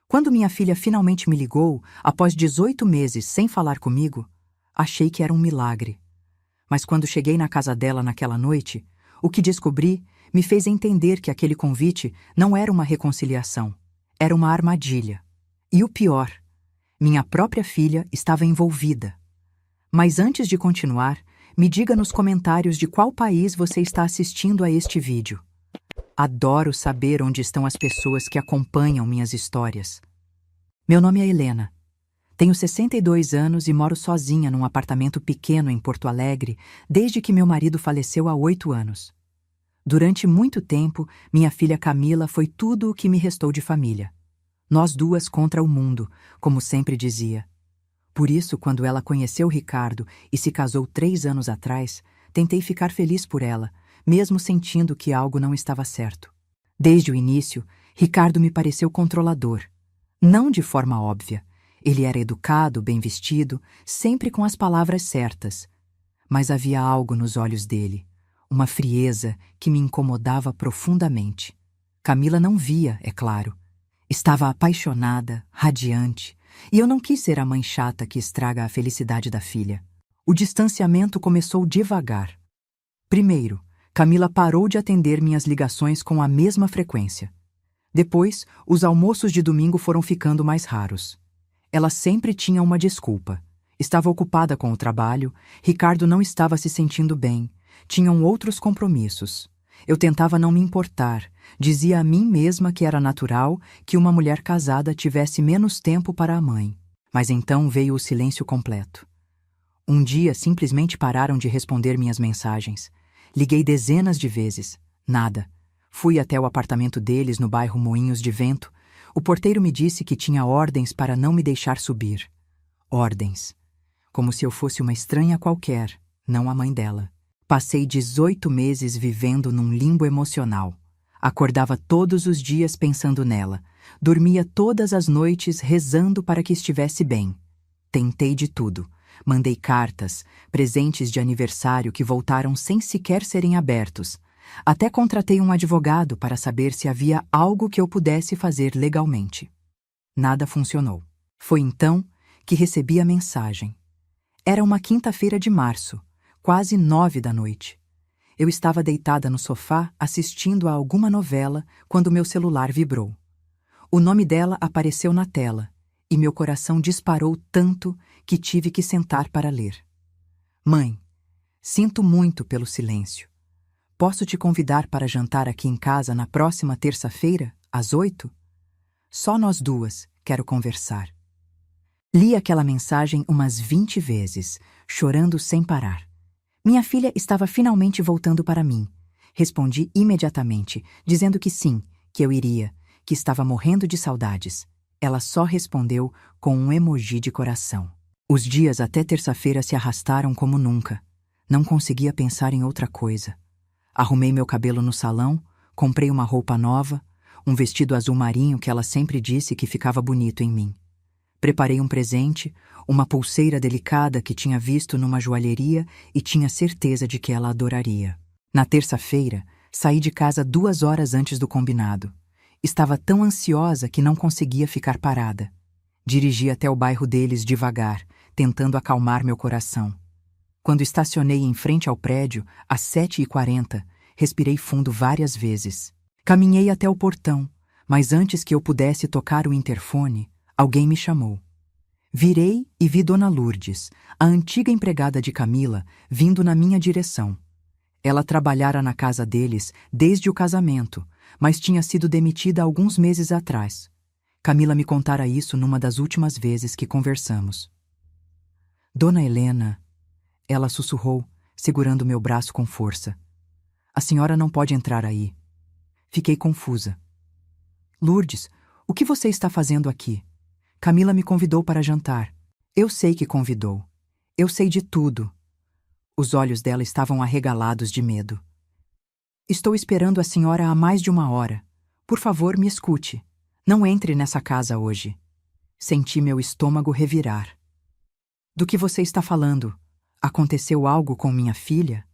Quando minha filha finalmente me ligou, após 18 meses sem falar comigo, achei que era um milagre. Mas quando cheguei na casa dela naquela noite, o que descobri me fez entender que aquele convite não era uma reconciliação, era uma armadilha. E o pior, minha própria filha estava envolvida. Mas antes de continuar, me diga nos comentários de qual país você está assistindo a este vídeo. Adoro saber onde estão as pessoas que acompanham minhas histórias. Meu nome é Helena. Tenho 62 anos e moro sozinha num apartamento pequeno em Porto Alegre desde que meu marido faleceu há 8 anos. Durante muito tempo, minha filha Camila foi tudo o que me restou de família. Nós duas contra o mundo, como sempre dizia. Por isso, quando ela conheceu Ricardo e se casou 3 anos atrás, tentei ficar feliz por ela, mesmo sentindo que algo não estava certo. Desde o início, Ricardo me pareceu controlador. Não de forma óbvia. Ele era educado, bem vestido, sempre com as palavras certas. Mas havia algo nos olhos dele, uma frieza que me incomodava profundamente. Camila não via, é claro. Estava apaixonada, radiante, e eu não quis ser a mãe chata que estraga a felicidade da filha. O distanciamento começou devagar. Primeiro, Camila parou de atender minhas ligações com a mesma frequência. Depois, os almoços de domingo foram ficando mais raros. Ela sempre tinha uma desculpa. Estava ocupada com o trabalho, Ricardo não estava se sentindo bem, tinham outros compromissos. Eu tentava não me importar, dizia a mim mesma que era natural que uma mulher casada tivesse menos tempo para a mãe. Mas então veio o silêncio completo. Um dia simplesmente pararam de responder minhas mensagens. Liguei dezenas de vezes. Nada. Fui até o apartamento deles no bairro Moinhos de Vento. O porteiro me disse que tinha ordens para não me deixar subir. Ordens. Como se eu fosse uma estranha qualquer, não a mãe dela. Passei 18 meses vivendo num limbo emocional. Acordava todos os dias pensando nela. Dormia todas as noites rezando para que estivesse bem. Tentei de tudo. Mandei cartas, presentes de aniversário que voltaram sem sequer serem abertos. Até contratei um advogado para saber se havia algo que eu pudesse fazer legalmente. Nada funcionou. Foi então que recebi a mensagem. Era uma quinta-feira de março, quase 9 da noite. Eu estava deitada no sofá assistindo a alguma novela quando meu celular vibrou. O nome dela apareceu na tela e meu coração disparou tanto que tive que sentar para ler. Mãe, sinto muito pelo silêncio. Posso te convidar para jantar aqui em casa na próxima terça-feira, às 8? Só nós duas, quero conversar. Li aquela mensagem umas 20 vezes, chorando sem parar. Minha filha estava finalmente voltando para mim. Respondi imediatamente, dizendo que sim, que eu iria, que estava morrendo de saudades. Ela só respondeu com um emoji de coração. Os dias até terça-feira se arrastaram como nunca. Não conseguia pensar em outra coisa. Arrumei meu cabelo no salão, comprei uma roupa nova, um vestido azul marinho que ela sempre disse que ficava bonito em mim. Preparei um presente, uma pulseira delicada que tinha visto numa joalheria e tinha certeza de que ela adoraria. Na terça-feira, saí de casa 2 horas antes do combinado. Estava tão ansiosa que não conseguia ficar parada. Dirigi até o bairro deles devagar, tentando acalmar meu coração. Quando estacionei em frente ao prédio, às 7h40, respirei fundo várias vezes. Caminhei até o portão, mas antes que eu pudesse tocar o interfone, alguém me chamou. Virei e vi Dona Lourdes, a antiga empregada de Camila, vindo na minha direção. Ela trabalhara na casa deles desde o casamento, mas tinha sido demitida alguns meses atrás. Camila me contara isso numa das últimas vezes que conversamos. Dona Helena, ela sussurrou, segurando meu braço com força. A senhora não pode entrar aí. Fiquei confusa. Lourdes, o que você está fazendo aqui? Camila me convidou para jantar. Eu sei que convidou. Eu sei de tudo. Os olhos dela estavam arregalados de medo. Estou esperando a senhora há mais de 1 hora. Por favor, me escute. Não entre nessa casa hoje. Senti meu estômago revirar. Do que você está falando? Aconteceu algo com minha filha?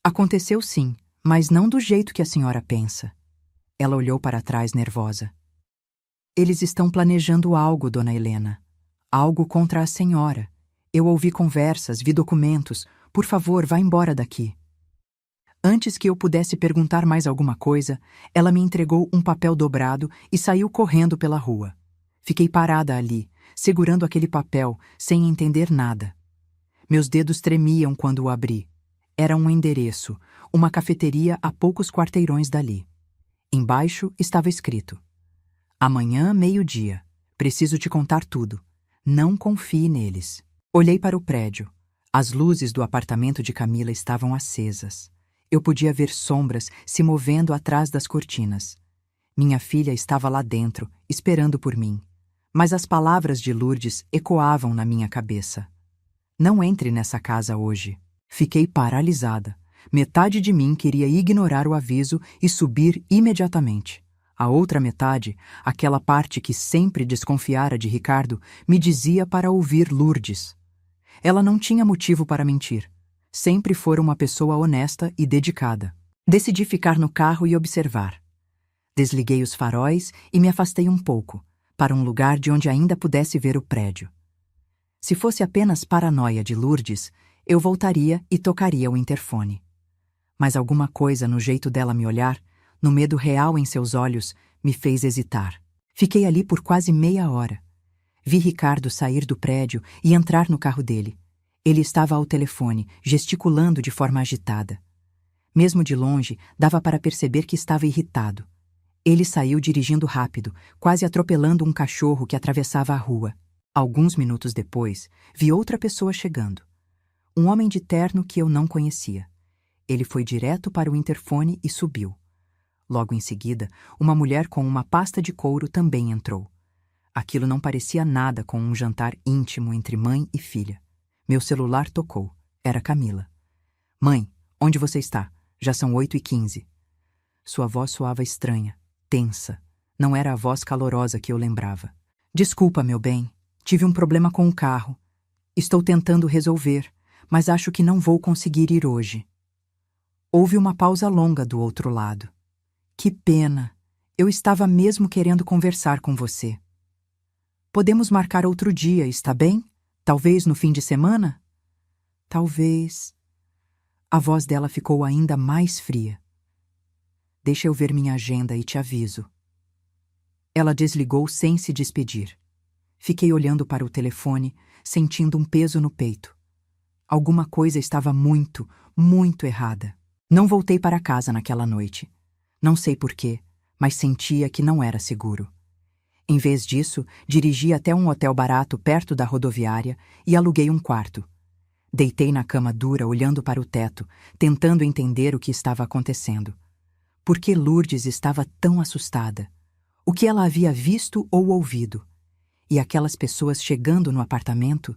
Aconteceu sim, mas não do jeito que a senhora pensa. Ela olhou para trás nervosa. Eles estão planejando algo, dona Helena. Algo contra a senhora. Eu ouvi conversas, vi documentos. Por favor, vá embora daqui. Antes que eu pudesse perguntar mais alguma coisa, ela me entregou um papel dobrado e saiu correndo pela rua. Fiquei parada ali, segurando aquele papel, sem entender nada. Meus dedos tremiam quando o abri. Era um endereço, uma cafeteria a poucos quarteirões dali. Embaixo estava escrito: amanhã, meio-dia. Preciso te contar tudo. Não confie neles. Olhei para o prédio. As luzes do apartamento de Camila estavam acesas. Eu podia ver sombras se movendo atrás das cortinas. Minha filha estava lá dentro, esperando por mim. Mas as palavras de Lourdes ecoavam na minha cabeça. Não entre nessa casa hoje. Fiquei paralisada. Metade de mim queria ignorar o aviso e subir imediatamente. A outra metade, aquela parte que sempre desconfiara de Ricardo, me dizia para ouvir Lourdes. Ela não tinha motivo para mentir. Sempre fora uma pessoa honesta e dedicada. Decidi ficar no carro e observar. Desliguei os faróis e me afastei um pouco, para um lugar de onde ainda pudesse ver o prédio. Se fosse apenas paranoia de Lourdes, eu voltaria e tocaria o interfone. Mas alguma coisa no jeito dela me olhar, no medo real em seus olhos, me fez hesitar. Fiquei ali por quase meia hora. Vi Ricardo sair do prédio e entrar no carro dele. Ele estava ao telefone, gesticulando de forma agitada. Mesmo de longe, dava para perceber que estava irritado. Ele saiu dirigindo rápido, quase atropelando um cachorro que atravessava a rua. Alguns minutos depois, vi outra pessoa chegando. Um homem de terno que eu não conhecia. Ele foi direto para o interfone e subiu. Logo em seguida, uma mulher com uma pasta de couro também entrou. Aquilo não parecia nada com um jantar íntimo entre mãe e filha. Meu celular tocou. Era Camila. Mãe, onde você está? Já são 8h15. Sua voz soava estranha, tensa. Não era a voz calorosa que eu lembrava. Desculpa, meu bem. Tive um problema com o carro. Estou tentando resolver, mas acho que não vou conseguir ir hoje. Houve uma pausa longa do outro lado. Que pena. Eu estava mesmo querendo conversar com você. Podemos marcar outro dia, está bem? Talvez no fim de semana? Talvez. A voz dela ficou ainda mais fria. Deixa eu ver minha agenda e te aviso. Ela desligou sem se despedir. Fiquei olhando para o telefone, sentindo um peso no peito. Alguma coisa estava muito, muito errada. Não voltei para casa naquela noite. Não sei porquê, mas sentia que não era seguro. Em vez disso, dirigi até um hotel barato perto da rodoviária e aluguei um quarto. Deitei na cama dura olhando para o teto, tentando entender o que estava acontecendo. Por que Lourdes estava tão assustada? O que ela havia visto ou ouvido? E aquelas pessoas chegando no apartamento?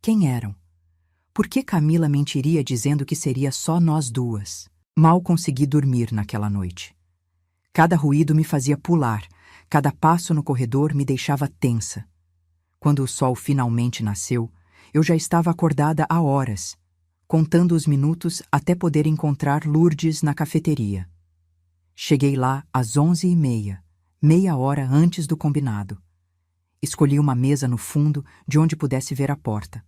Quem eram? Por que Camila mentiria dizendo que seria só nós duas? Mal consegui dormir naquela noite. Cada ruído me fazia pular, cada passo no corredor me deixava tensa. Quando o sol finalmente nasceu, eu já estava acordada há horas, contando os minutos até poder encontrar Lourdes na cafeteria. Cheguei lá às 11h30, meia hora antes do combinado. Escolhi uma mesa no fundo, de onde pudesse ver a porta.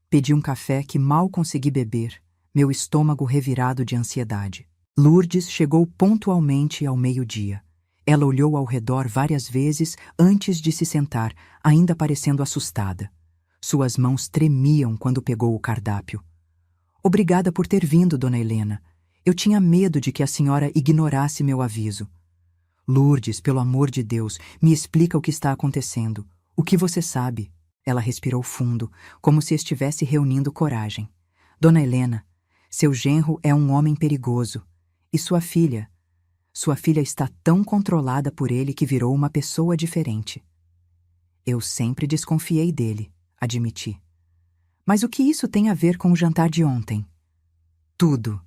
Pedi um café que mal consegui beber, meu estômago revirado de ansiedade. Lourdes chegou pontualmente ao meio-dia. Ela olhou ao redor várias vezes antes de se sentar, ainda parecendo assustada. Suas mãos tremiam quando pegou o cardápio. Obrigada por ter vindo, dona Helena. Eu tinha medo de que a senhora ignorasse meu aviso. Lourdes, pelo amor de Deus, me explica o que está acontecendo. O que você sabe? Ela respirou fundo, como se estivesse reunindo coragem. Dona Helena, seu genro é um homem perigoso. E sua filha? Sua filha está tão controlada por ele que virou uma pessoa diferente. Eu sempre desconfiei dele, admiti. Mas o que isso tem a ver com o jantar de ontem? Tudo.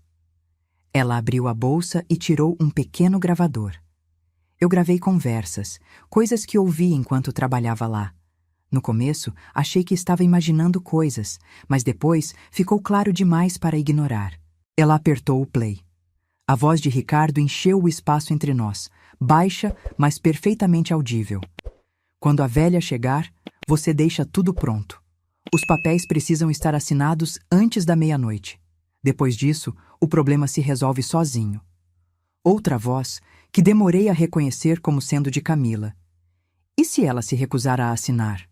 Ela abriu a bolsa e tirou um pequeno gravador. Eu gravei conversas, coisas que ouvi enquanto trabalhava lá. No começo, achei que estava imaginando coisas, mas depois ficou claro demais para ignorar. Ela apertou o play. A voz de Ricardo encheu o espaço entre nós, baixa, mas perfeitamente audível. Quando a velha chegar, você deixa tudo pronto. Os papéis precisam estar assinados antes da meia-noite. Depois disso, o problema se resolve sozinho. Outra voz, que demorei a reconhecer como sendo de Camila. E se ela se recusar a assinar?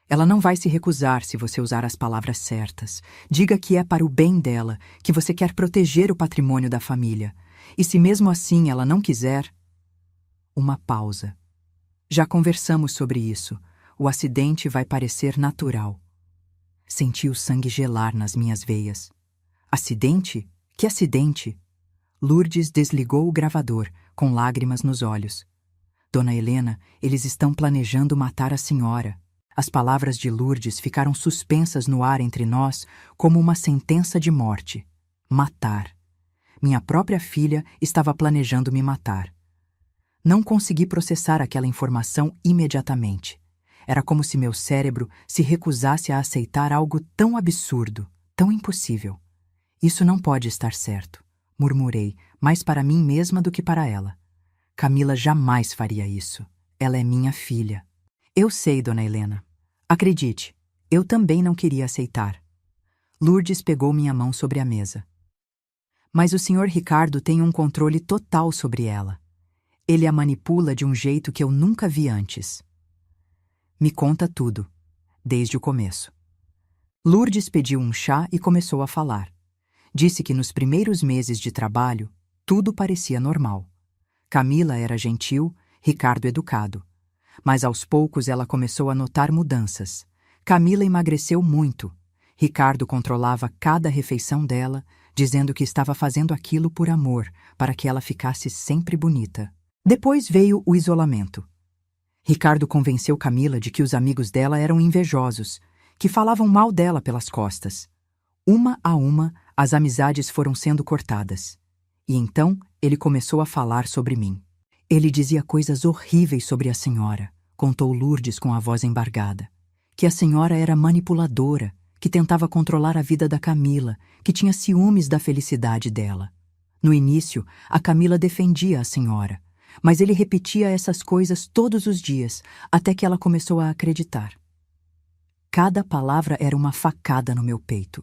Ela não vai se recusar se você usar as palavras certas. Diga que é para o bem dela, que você quer proteger o patrimônio da família. E se mesmo assim ela não quiser... Uma pausa. Já conversamos sobre isso. O acidente vai parecer natural. Senti o sangue gelar nas minhas veias. Acidente? Que acidente? Lourdes desligou o gravador, com lágrimas nos olhos. Dona Helena, eles estão planejando matar a senhora. As palavras de Lourdes ficaram suspensas no ar entre nós como uma sentença de morte. Matar. Minha própria filha estava planejando me matar. Não consegui processar aquela informação imediatamente. Era como se meu cérebro se recusasse a aceitar algo tão absurdo, tão impossível. Isso não pode estar certo, murmurei, mais para mim mesma do que para ela. Camila jamais faria isso. Ela é minha filha. Eu sei, Dona Helena. Acredite, eu também não queria aceitar. Lourdes pegou minha mão sobre a mesa. Mas o Sr. Ricardo tem um controle total sobre ela. Ele a manipula de um jeito que eu nunca vi antes. Me conta tudo, desde o começo. Lourdes pediu um chá e começou a falar. Disse que nos primeiros meses de trabalho, tudo parecia normal. Camila era gentil, Ricardo educado. Mas aos poucos ela começou a notar mudanças. Camila emagreceu muito. Ricardo controlava cada refeição dela, dizendo que estava fazendo aquilo por amor, para que ela ficasse sempre bonita. Depois veio o isolamento. Ricardo convenceu Camila de que os amigos dela eram invejosos, que falavam mal dela pelas costas. Uma a uma, as amizades foram sendo cortadas. E então ele começou a falar sobre mim. Ele dizia coisas horríveis sobre a senhora, contou Lourdes com a voz embargada. Que a senhora era manipuladora, que tentava controlar a vida da Camila, que tinha ciúmes da felicidade dela. No início, a Camila defendia a senhora, mas ele repetia essas coisas todos os dias, até que ela começou a acreditar. Cada palavra era uma facada no meu peito.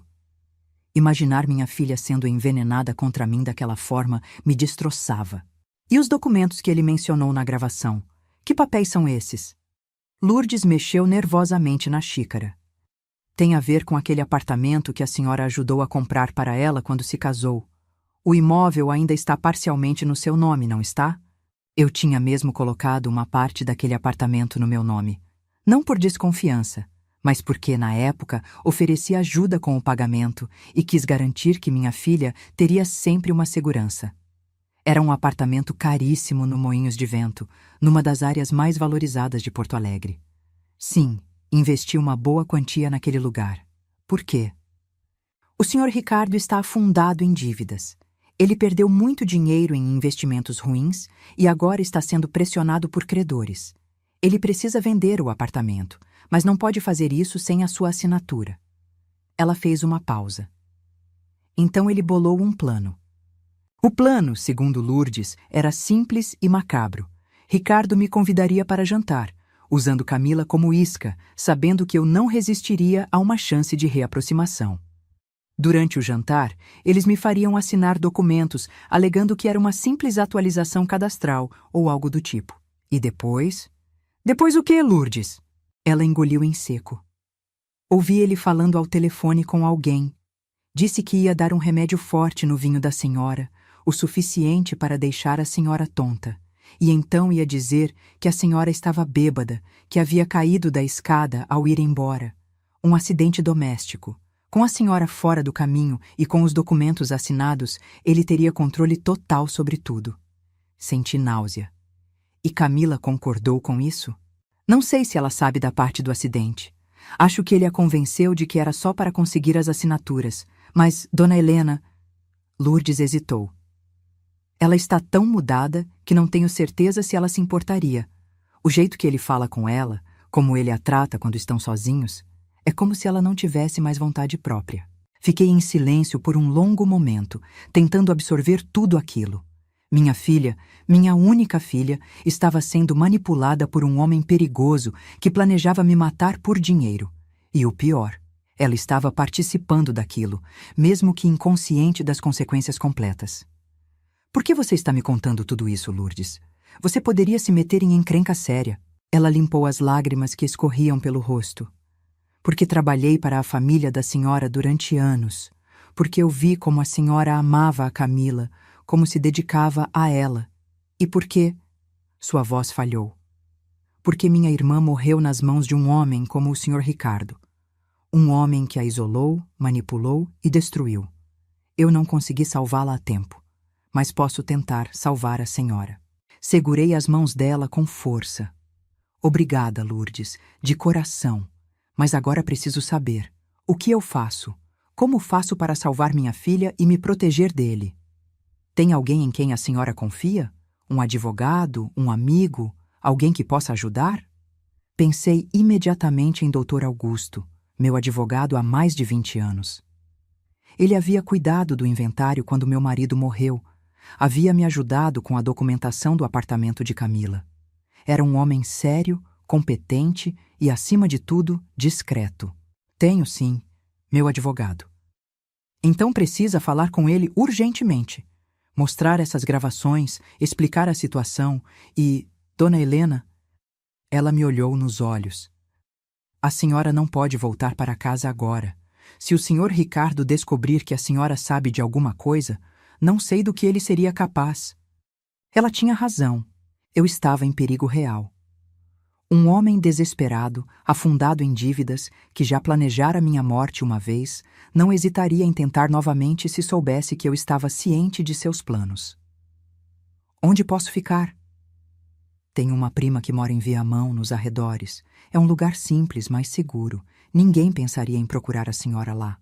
Imaginar minha filha sendo envenenada contra mim daquela forma me destroçava. E os documentos que ele mencionou na gravação? Que papéis são esses? Lourdes mexeu nervosamente na xícara. Tem a ver com aquele apartamento que a senhora ajudou a comprar para ela quando se casou. O imóvel ainda está parcialmente no seu nome, não está? Eu tinha mesmo colocado uma parte daquele apartamento no meu nome. Não por desconfiança, mas porque, na época, ofereci ajuda com o pagamento e quis garantir que minha filha teria sempre uma segurança. Era um apartamento caríssimo no Moinhos de Vento, numa das áreas mais valorizadas de Porto Alegre. Sim, investi uma boa quantia naquele lugar. Por quê? O Sr. Ricardo está afundado em dívidas. Ele perdeu muito dinheiro em investimentos ruins e agora está sendo pressionado por credores. Ele precisa vender o apartamento, mas não pode fazer isso sem a sua assinatura. Ela fez uma pausa. Então ele bolou um plano. O plano, segundo Lourdes, era simples e macabro. Ricardo me convidaria para jantar, usando Camila como isca, sabendo que eu não resistiria a uma chance de reaproximação. Durante o jantar, eles me fariam assinar documentos, alegando que era uma simples atualização cadastral ou algo do tipo. E depois? Depois o quê, Lourdes? Ela engoliu em seco. Ouvi ele falando ao telefone com alguém. Disse que ia dar um remédio forte no vinho da senhora, o suficiente para deixar a senhora tonta. E então ia dizer que a senhora estava bêbada, que havia caído da escada ao ir embora. Um acidente doméstico. Com a senhora fora do caminho e com os documentos assinados, ele teria controle total sobre tudo. Senti náusea. E Camila concordou com isso? Não sei se ela sabe da parte do acidente. Acho que ele a convenceu de que era só para conseguir as assinaturas. Mas, Dona Helena... Lourdes hesitou. Ela está tão mudada que não tenho certeza se ela se importaria. O jeito que ele fala com ela, como ele a trata quando estão sozinhos, é como se ela não tivesse mais vontade própria. Fiquei em silêncio por um longo momento, tentando absorver tudo aquilo. Minha filha, minha única filha, estava sendo manipulada por um homem perigoso que planejava me matar por dinheiro. E o pior, ela estava participando daquilo, mesmo que inconsciente das consequências completas. Por que você está me contando tudo isso, Lourdes? Você poderia se meter em encrenca séria. Ela limpou as lágrimas que escorriam pelo rosto. Porque trabalhei para a família da senhora durante anos. Porque eu vi como a senhora amava a Camila, como se dedicava a ela. E por quê? Sua voz falhou. Porque minha irmã morreu nas mãos de um homem como o Sr. Ricardo. Um homem que a isolou, manipulou e destruiu. Eu não consegui salvá-la a tempo, mas posso tentar salvar a senhora. Segurei as mãos dela com força. Obrigada, Lourdes, de coração. Mas agora preciso saber. O que eu faço? Como faço para salvar minha filha e me proteger dele? Tem alguém em quem a senhora confia? Um advogado? Um amigo? Alguém que possa ajudar? Pensei imediatamente em Dr. Augusto, meu advogado há mais de 20 anos. Ele havia cuidado do inventário quando meu marido morreu. Havia me ajudado com a documentação do apartamento de Camila. Era um homem sério, competente e, acima de tudo, discreto. Tenho, sim, meu advogado. Então precisa falar com ele urgentemente. Mostrar essas gravações, explicar a situação e... Dona Helena... Ela me olhou nos olhos. A senhora não pode voltar para casa agora. Se o Sr. Ricardo descobrir que a senhora sabe de alguma coisa, não sei do que ele seria capaz. Ela tinha razão. Eu estava em perigo real. Um homem desesperado, afundado em dívidas, que já planejara minha morte uma vez, não hesitaria em tentar novamente se soubesse que eu estava ciente de seus planos. Onde posso ficar? Tenho uma prima que mora em Viamão, nos arredores. É um lugar simples, mas seguro. Ninguém pensaria em procurar a senhora lá.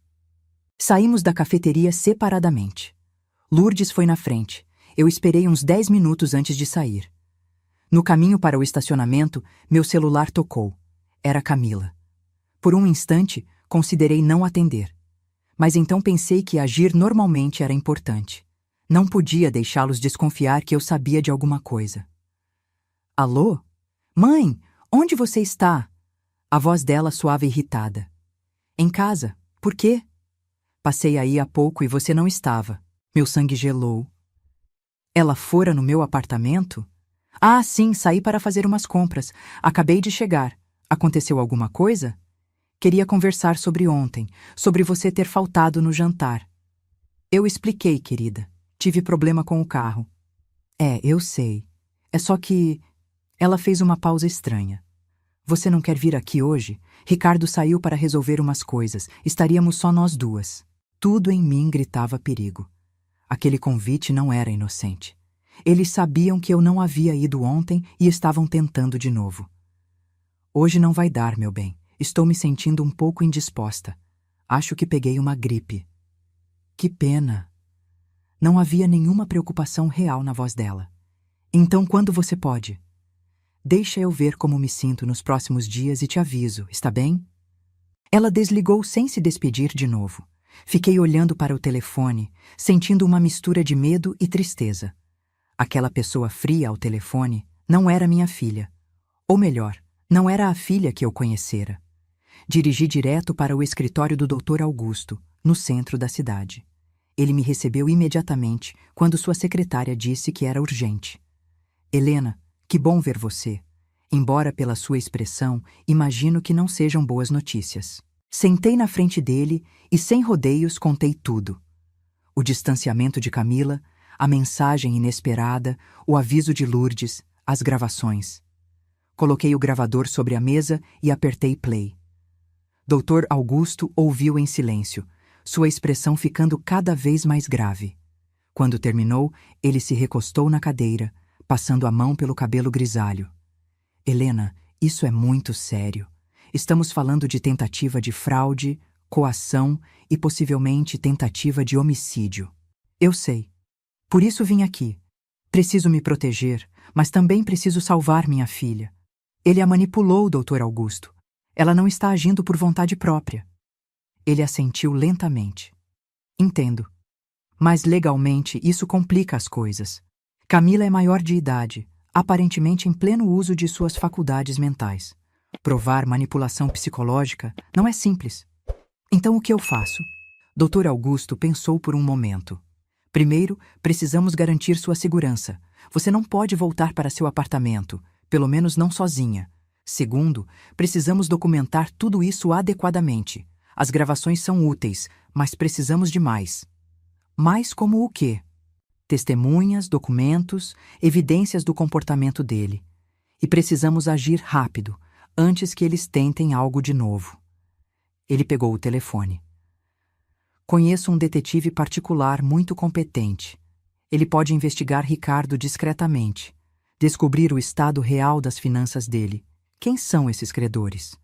Saímos da cafeteria separadamente. Lourdes foi na frente. Eu esperei uns 10 minutos antes de sair. No caminho para o estacionamento, meu celular tocou. Era Camila. Por um instante, considerei não atender. Mas então pensei que agir normalmente era importante. Não podia deixá-los desconfiar que eu sabia de alguma coisa. Alô? Mãe, onde você está? A voz dela soava irritada. Em casa. Por quê? Passei aí há pouco e você não estava. Meu sangue gelou. Ela fora no meu apartamento? Ah, sim, saí para fazer umas compras. Acabei de chegar. Aconteceu alguma coisa? Queria conversar sobre ontem, sobre você ter faltado no jantar. Eu expliquei, querida. Tive problema com o carro. Eu sei. É só que... Ela fez uma pausa estranha. Você não quer vir aqui hoje? Ricardo saiu para resolver umas coisas. Estaríamos só nós duas. Tudo em mim gritava perigo. Aquele convite não era inocente. Eles sabiam que eu não havia ido ontem e estavam tentando de novo. Hoje não vai dar, meu bem. Estou me sentindo um pouco indisposta. Acho que peguei uma gripe. Que pena. Não havia nenhuma preocupação real na voz dela. Então, quando você pode? Deixa eu ver como me sinto nos próximos dias e te aviso, está bem? Ela desligou sem se despedir de novo. Fiquei olhando para o telefone, sentindo uma mistura de medo e tristeza. Aquela pessoa fria ao telefone não era minha filha. Ou melhor, não era a filha que eu conhecera. Dirigi direto para o escritório do Dr. Augusto, no centro da cidade. Ele me recebeu imediatamente quando sua secretária disse que era urgente. Helena, que bom ver você. Embora pela sua expressão, imagino que não sejam boas notícias. Sentei na frente dele e, sem rodeios, contei tudo. O distanciamento de Camila, a mensagem inesperada, o aviso de Lourdes, as gravações. Coloquei o gravador sobre a mesa e apertei play. Dr. Augusto ouviu em silêncio, sua expressão ficando cada vez mais grave. Quando terminou, ele se recostou na cadeira, passando a mão pelo cabelo grisalho. Helena, isso é muito sério. Estamos falando de tentativa de fraude, coação e possivelmente tentativa de homicídio. Eu sei. Por isso vim aqui. Preciso me proteger, mas também preciso salvar minha filha. Ele a manipulou, Dr. Augusto. Ela não está agindo por vontade própria. Ele assentiu lentamente. Entendo. Mas legalmente isso complica as coisas. Camila é maior de idade, aparentemente em pleno uso de suas faculdades mentais. Provar manipulação psicológica não é simples. Então o que eu faço? Dr. Augusto pensou por um momento. Primeiro, precisamos garantir sua segurança. Você não pode voltar para seu apartamento, pelo menos não sozinha. Segundo, precisamos documentar tudo isso adequadamente. As gravações são úteis, mas precisamos de mais. Mais como o quê? Testemunhas, documentos, evidências do comportamento dele. E precisamos agir rápido, antes que eles tentem algo de novo. Ele pegou o telefone. Conheço um detetive particular muito competente. Ele pode investigar Ricardo discretamente, descobrir o estado real das finanças dele. Quem são esses credores?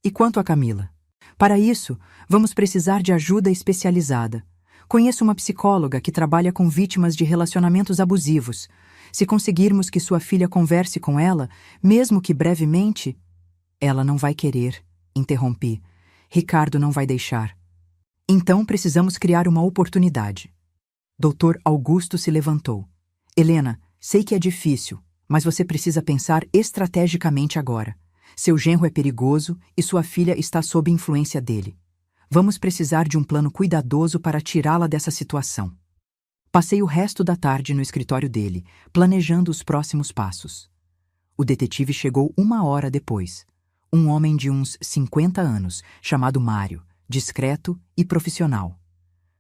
E quanto a Camila? Para isso, vamos precisar de ajuda especializada. Conheço uma psicóloga que trabalha com vítimas de relacionamentos abusivos. Se conseguirmos que sua filha converse com ela, mesmo que brevemente... Ela não vai querer, interrompi. Ricardo não vai deixar. Então precisamos criar uma oportunidade. Dr. Augusto se levantou. Helena, sei que é difícil, mas você precisa pensar estrategicamente agora. Seu genro é perigoso e sua filha está sob influência dele. Vamos precisar de um plano cuidadoso para tirá-la dessa situação. Passei o resto da tarde no escritório dele, planejando os próximos passos. O detetive chegou 1 hora depois. Um homem de uns 50 anos, chamado Mário, discreto e profissional.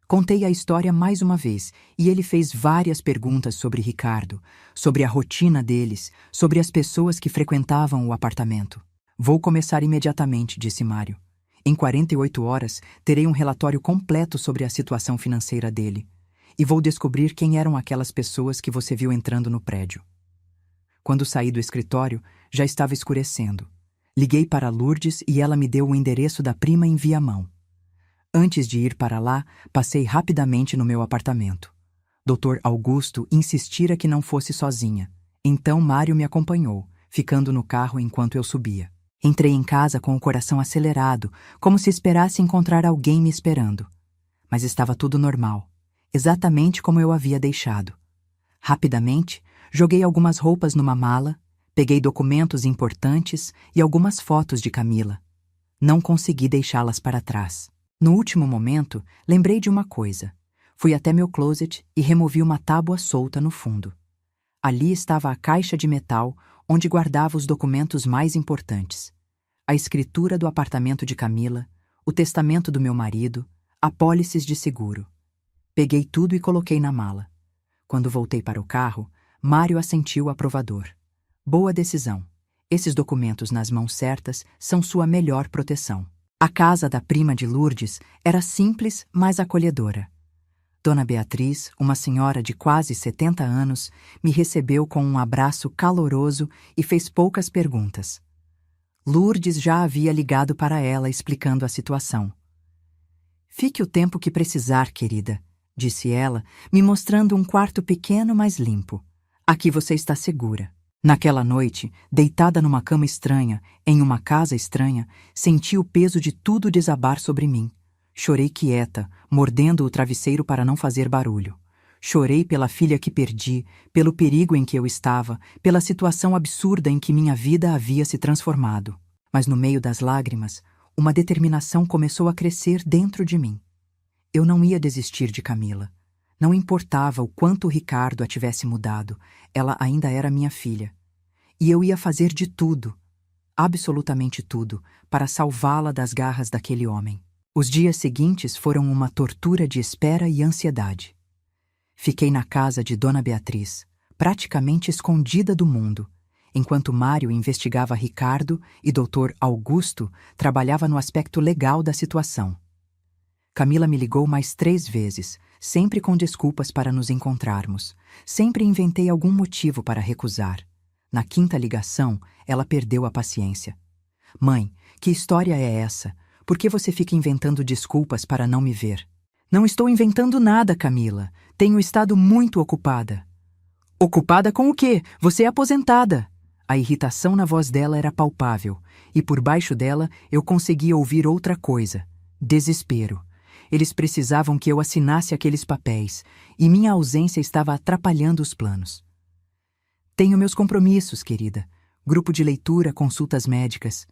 Contei a história mais uma vez e ele fez várias perguntas sobre Ricardo, sobre a rotina deles, sobre as pessoas que frequentavam o apartamento. Vou começar imediatamente, disse Mário. Em 48 horas, terei um relatório completo sobre a situação financeira dele. E vou descobrir quem eram aquelas pessoas que você viu entrando no prédio. Quando saí do escritório, já estava escurecendo. Liguei para Lourdes e ela me deu o endereço da prima em Viamão. Antes de ir para lá, passei rapidamente no meu apartamento. Dr. Augusto insistira que não fosse sozinha. Então Mário me acompanhou, ficando no carro enquanto eu subia. Entrei em casa com o coração acelerado, como se esperasse encontrar alguém me esperando. Mas estava tudo normal, exatamente como eu havia deixado. Rapidamente, joguei algumas roupas numa mala, peguei documentos importantes e algumas fotos de Camila. Não consegui deixá-las para trás. No último momento, lembrei de uma coisa. Fui até meu closet e removi uma tábua solta no fundo. Ali estava a caixa de metal onde guardava os documentos mais importantes. A escritura do apartamento de Camila, o testamento do meu marido, apólices de seguro. Peguei tudo e coloquei na mala. Quando voltei para o carro, Mário assentiu aprovador. Boa decisão. Esses documentos nas mãos certas são sua melhor proteção. A casa da prima de Lourdes era simples, mas acolhedora. Dona Beatriz, uma senhora de quase 70 anos, me recebeu com um abraço caloroso e fez poucas perguntas. Lourdes já havia ligado para ela explicando a situação. Fique o tempo que precisar, querida, disse ela, me mostrando um quarto pequeno, mas limpo. Aqui você está segura. Naquela noite, deitada numa cama estranha, em uma casa estranha, senti o peso de tudo desabar sobre mim. Chorei quieta, mordendo o travesseiro para não fazer barulho. Chorei pela filha que perdi, pelo perigo em que eu estava, pela situação absurda em que minha vida havia se transformado. Mas no meio das lágrimas, uma determinação começou a crescer dentro de mim. Eu não ia desistir de Camila. Não importava o quanto o Ricardo a tivesse mudado, ela ainda era minha filha. E eu ia fazer de tudo, absolutamente tudo, para salvá-la das garras daquele homem. Os dias seguintes foram uma tortura de espera e ansiedade. Fiquei na casa de Dona Beatriz, praticamente escondida do mundo, enquanto Mário investigava Ricardo e Dr. Augusto trabalhava no aspecto legal da situação. Camila me ligou mais 3 vezes, sempre com desculpas para nos encontrarmos. Sempre inventei algum motivo para recusar. Na 5ª ligação, ela perdeu a paciência. Mãe, que história é essa? Por que você fica inventando desculpas para não me ver? Não estou inventando nada, Camila. Tenho estado muito ocupada. Ocupada com o quê? Você é aposentada. A irritação na voz dela era palpável, e por baixo dela eu conseguia ouvir outra coisa: desespero. Eles precisavam que eu assinasse aqueles papéis, e minha ausência estava atrapalhando os planos. Tenho meus compromissos, querida. Grupo de leitura, consultas médicas.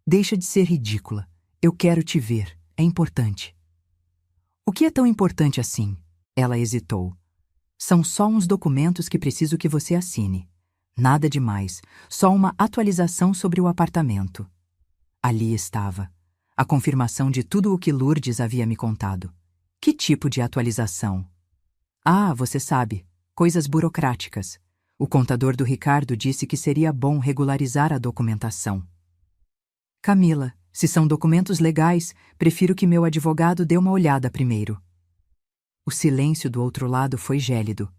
Deixa de ser ridícula. Eu quero te ver. É importante. O que é tão importante assim? Ela hesitou. São só uns documentos que preciso que você assine. Nada demais, só uma atualização sobre o apartamento. Ali estava. A confirmação de tudo o que Lourdes havia me contado. Que tipo de atualização? Ah, você sabe, coisas burocráticas. O contador do Ricardo disse que seria bom regularizar a documentação. Camila, se são documentos legais, prefiro que meu advogado dê uma olhada primeiro. O silêncio do outro lado foi gélido.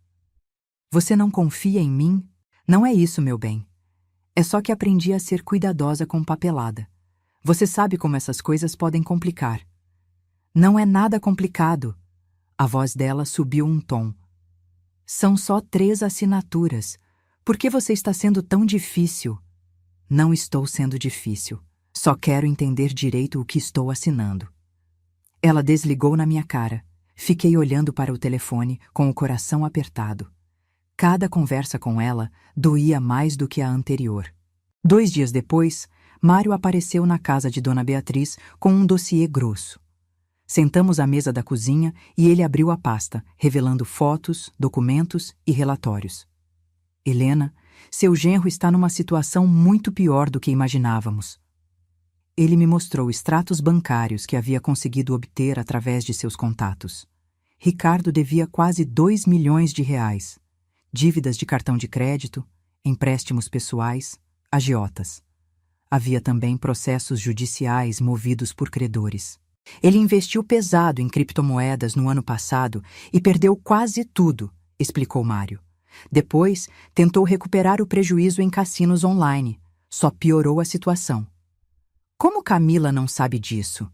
Você não confia em mim? Não é isso, meu bem. É só que aprendi a ser cuidadosa com papelada. Você sabe como essas coisas podem complicar. Não é nada complicado. A voz dela subiu um tom. São só 3 assinaturas. Por que você está sendo tão difícil? Não estou sendo difícil. Só quero entender direito o que estou assinando. Ela desligou na minha cara. Fiquei olhando para o telefone, com o coração apertado. Cada conversa com ela doía mais do que a anterior. 2 dias depois, Mário apareceu na casa de Dona Beatriz com um dossiê grosso. Sentamos à mesa da cozinha e ele abriu a pasta, revelando fotos, documentos e relatórios. Helena, seu genro está numa situação muito pior do que imaginávamos. Ele me mostrou extratos bancários que havia conseguido obter através de seus contatos. Ricardo devia quase 2 milhões de reais. Dívidas de cartão de crédito, empréstimos pessoais, agiotas. Havia também processos judiciais movidos por credores. Ele investiu pesado em criptomoedas no ano passado e perdeu quase tudo, explicou Mário. Depois, tentou recuperar o prejuízo em cassinos online. Só piorou a situação. Como Camila não sabe disso?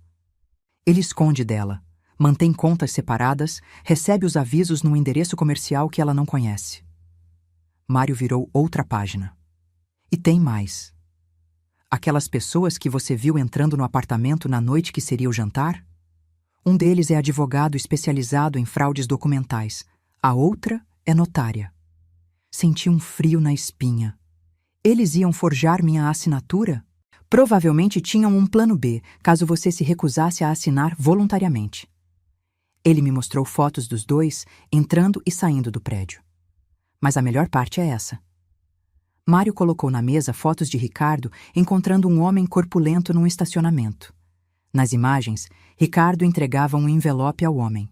Ele esconde dela, mantém contas separadas, recebe os avisos num endereço comercial que ela não conhece. Mário virou outra página. E tem mais. Aquelas pessoas que você viu entrando no apartamento na noite que seria o jantar? Um deles é advogado especializado em fraudes documentais. A outra é notária. Senti um frio na espinha. Eles iam forjar minha assinatura? Provavelmente tinham um plano B, caso você se recusasse a assinar voluntariamente. Ele me mostrou fotos dos dois entrando e saindo do prédio. Mas a melhor parte é essa. Mário colocou na mesa fotos de Ricardo encontrando um homem corpulento num estacionamento. Nas imagens, Ricardo entregava um envelope ao homem.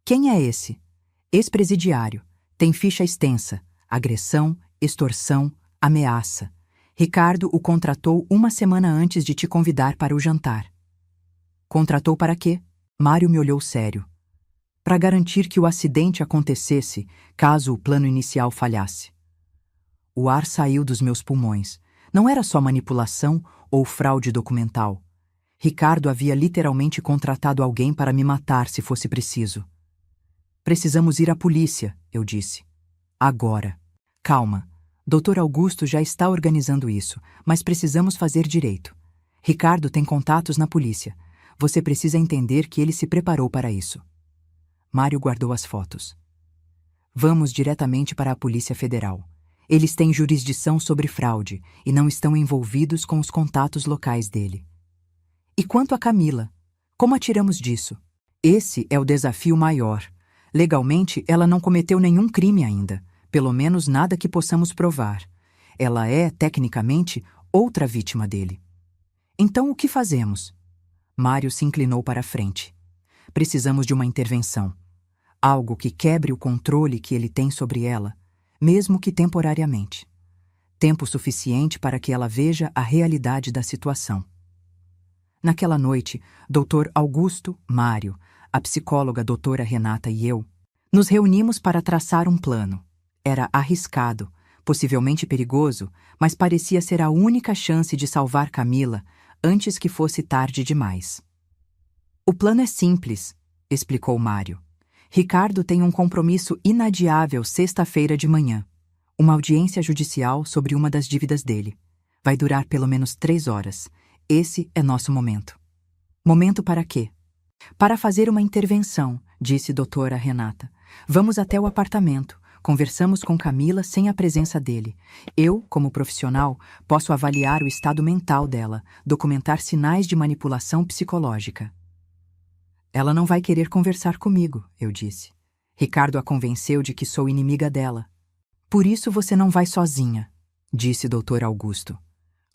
Quem é esse? Ex-presidiário. Tem ficha extensa. Agressão, extorsão, ameaça. Ricardo o contratou 1 semana antes de te convidar para o jantar. Contratou para quê? Mário me olhou sério. Para garantir que o acidente acontecesse caso o plano inicial falhasse. O ar saiu dos meus pulmões. Não era só manipulação ou fraude documental. Ricardo havia literalmente contratado alguém para me matar se fosse preciso. Precisamos ir à polícia, eu disse. Agora. Calma. Dr. Augusto já está organizando isso, mas precisamos fazer direito. Ricardo tem contatos na polícia. Você precisa entender que ele se preparou para isso. Mário guardou as fotos. Vamos diretamente para a Polícia Federal. Eles têm jurisdição sobre fraude e não estão envolvidos com os contatos locais dele. E quanto a Camila? Como a tiramos disso? Esse é o desafio maior. Legalmente, ela não cometeu nenhum crime ainda, pelo menos nada que possamos provar. Ela é, tecnicamente, outra vítima dele. Então, o que fazemos? Mário se inclinou para a frente. Precisamos de uma intervenção. Algo que quebre o controle que ele tem sobre ela, mesmo que temporariamente. Tempo suficiente para que ela veja a realidade da situação. Naquela noite, Dr. Augusto, Mário, a psicóloga doutora Renata e eu, nos reunimos para traçar um plano. Era arriscado, possivelmente perigoso, mas parecia ser a única chance de salvar Camila antes que fosse tarde demais. O plano é simples, explicou Mário. Ricardo tem um compromisso inadiável sexta-feira de manhã. Uma audiência judicial sobre uma das dívidas dele. Vai durar pelo menos 3 horas. Esse é nosso momento. Momento para quê? Para fazer uma intervenção, disse doutora Renata. Vamos até o apartamento. Conversamos com Camila sem a presença dele. Eu, como profissional, posso avaliar o estado mental dela, documentar sinais de manipulação psicológica. Ela não vai querer conversar comigo, eu disse. Ricardo a convenceu de que sou inimiga dela. Por isso você não vai sozinha, disse Dr. Augusto.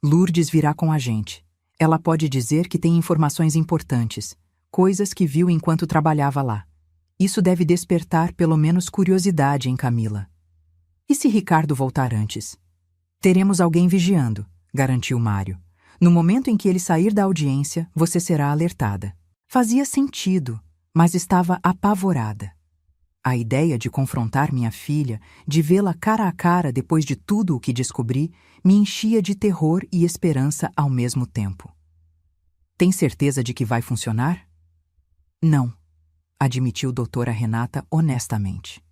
Lourdes virá com a gente. Ela pode dizer que tem informações importantes, coisas que viu enquanto trabalhava lá. Isso deve despertar pelo menos curiosidade em Camila. E se Ricardo voltar antes? Teremos alguém vigiando, garantiu Mário. No momento em que ele sair da audiência, você será alertada. Fazia sentido, mas estava apavorada. A ideia de confrontar minha filha, de vê-la cara a cara depois de tudo o que descobri, me enchia de terror e esperança ao mesmo tempo. Tem certeza de que vai funcionar? Não, admitiu doutora Renata honestamente.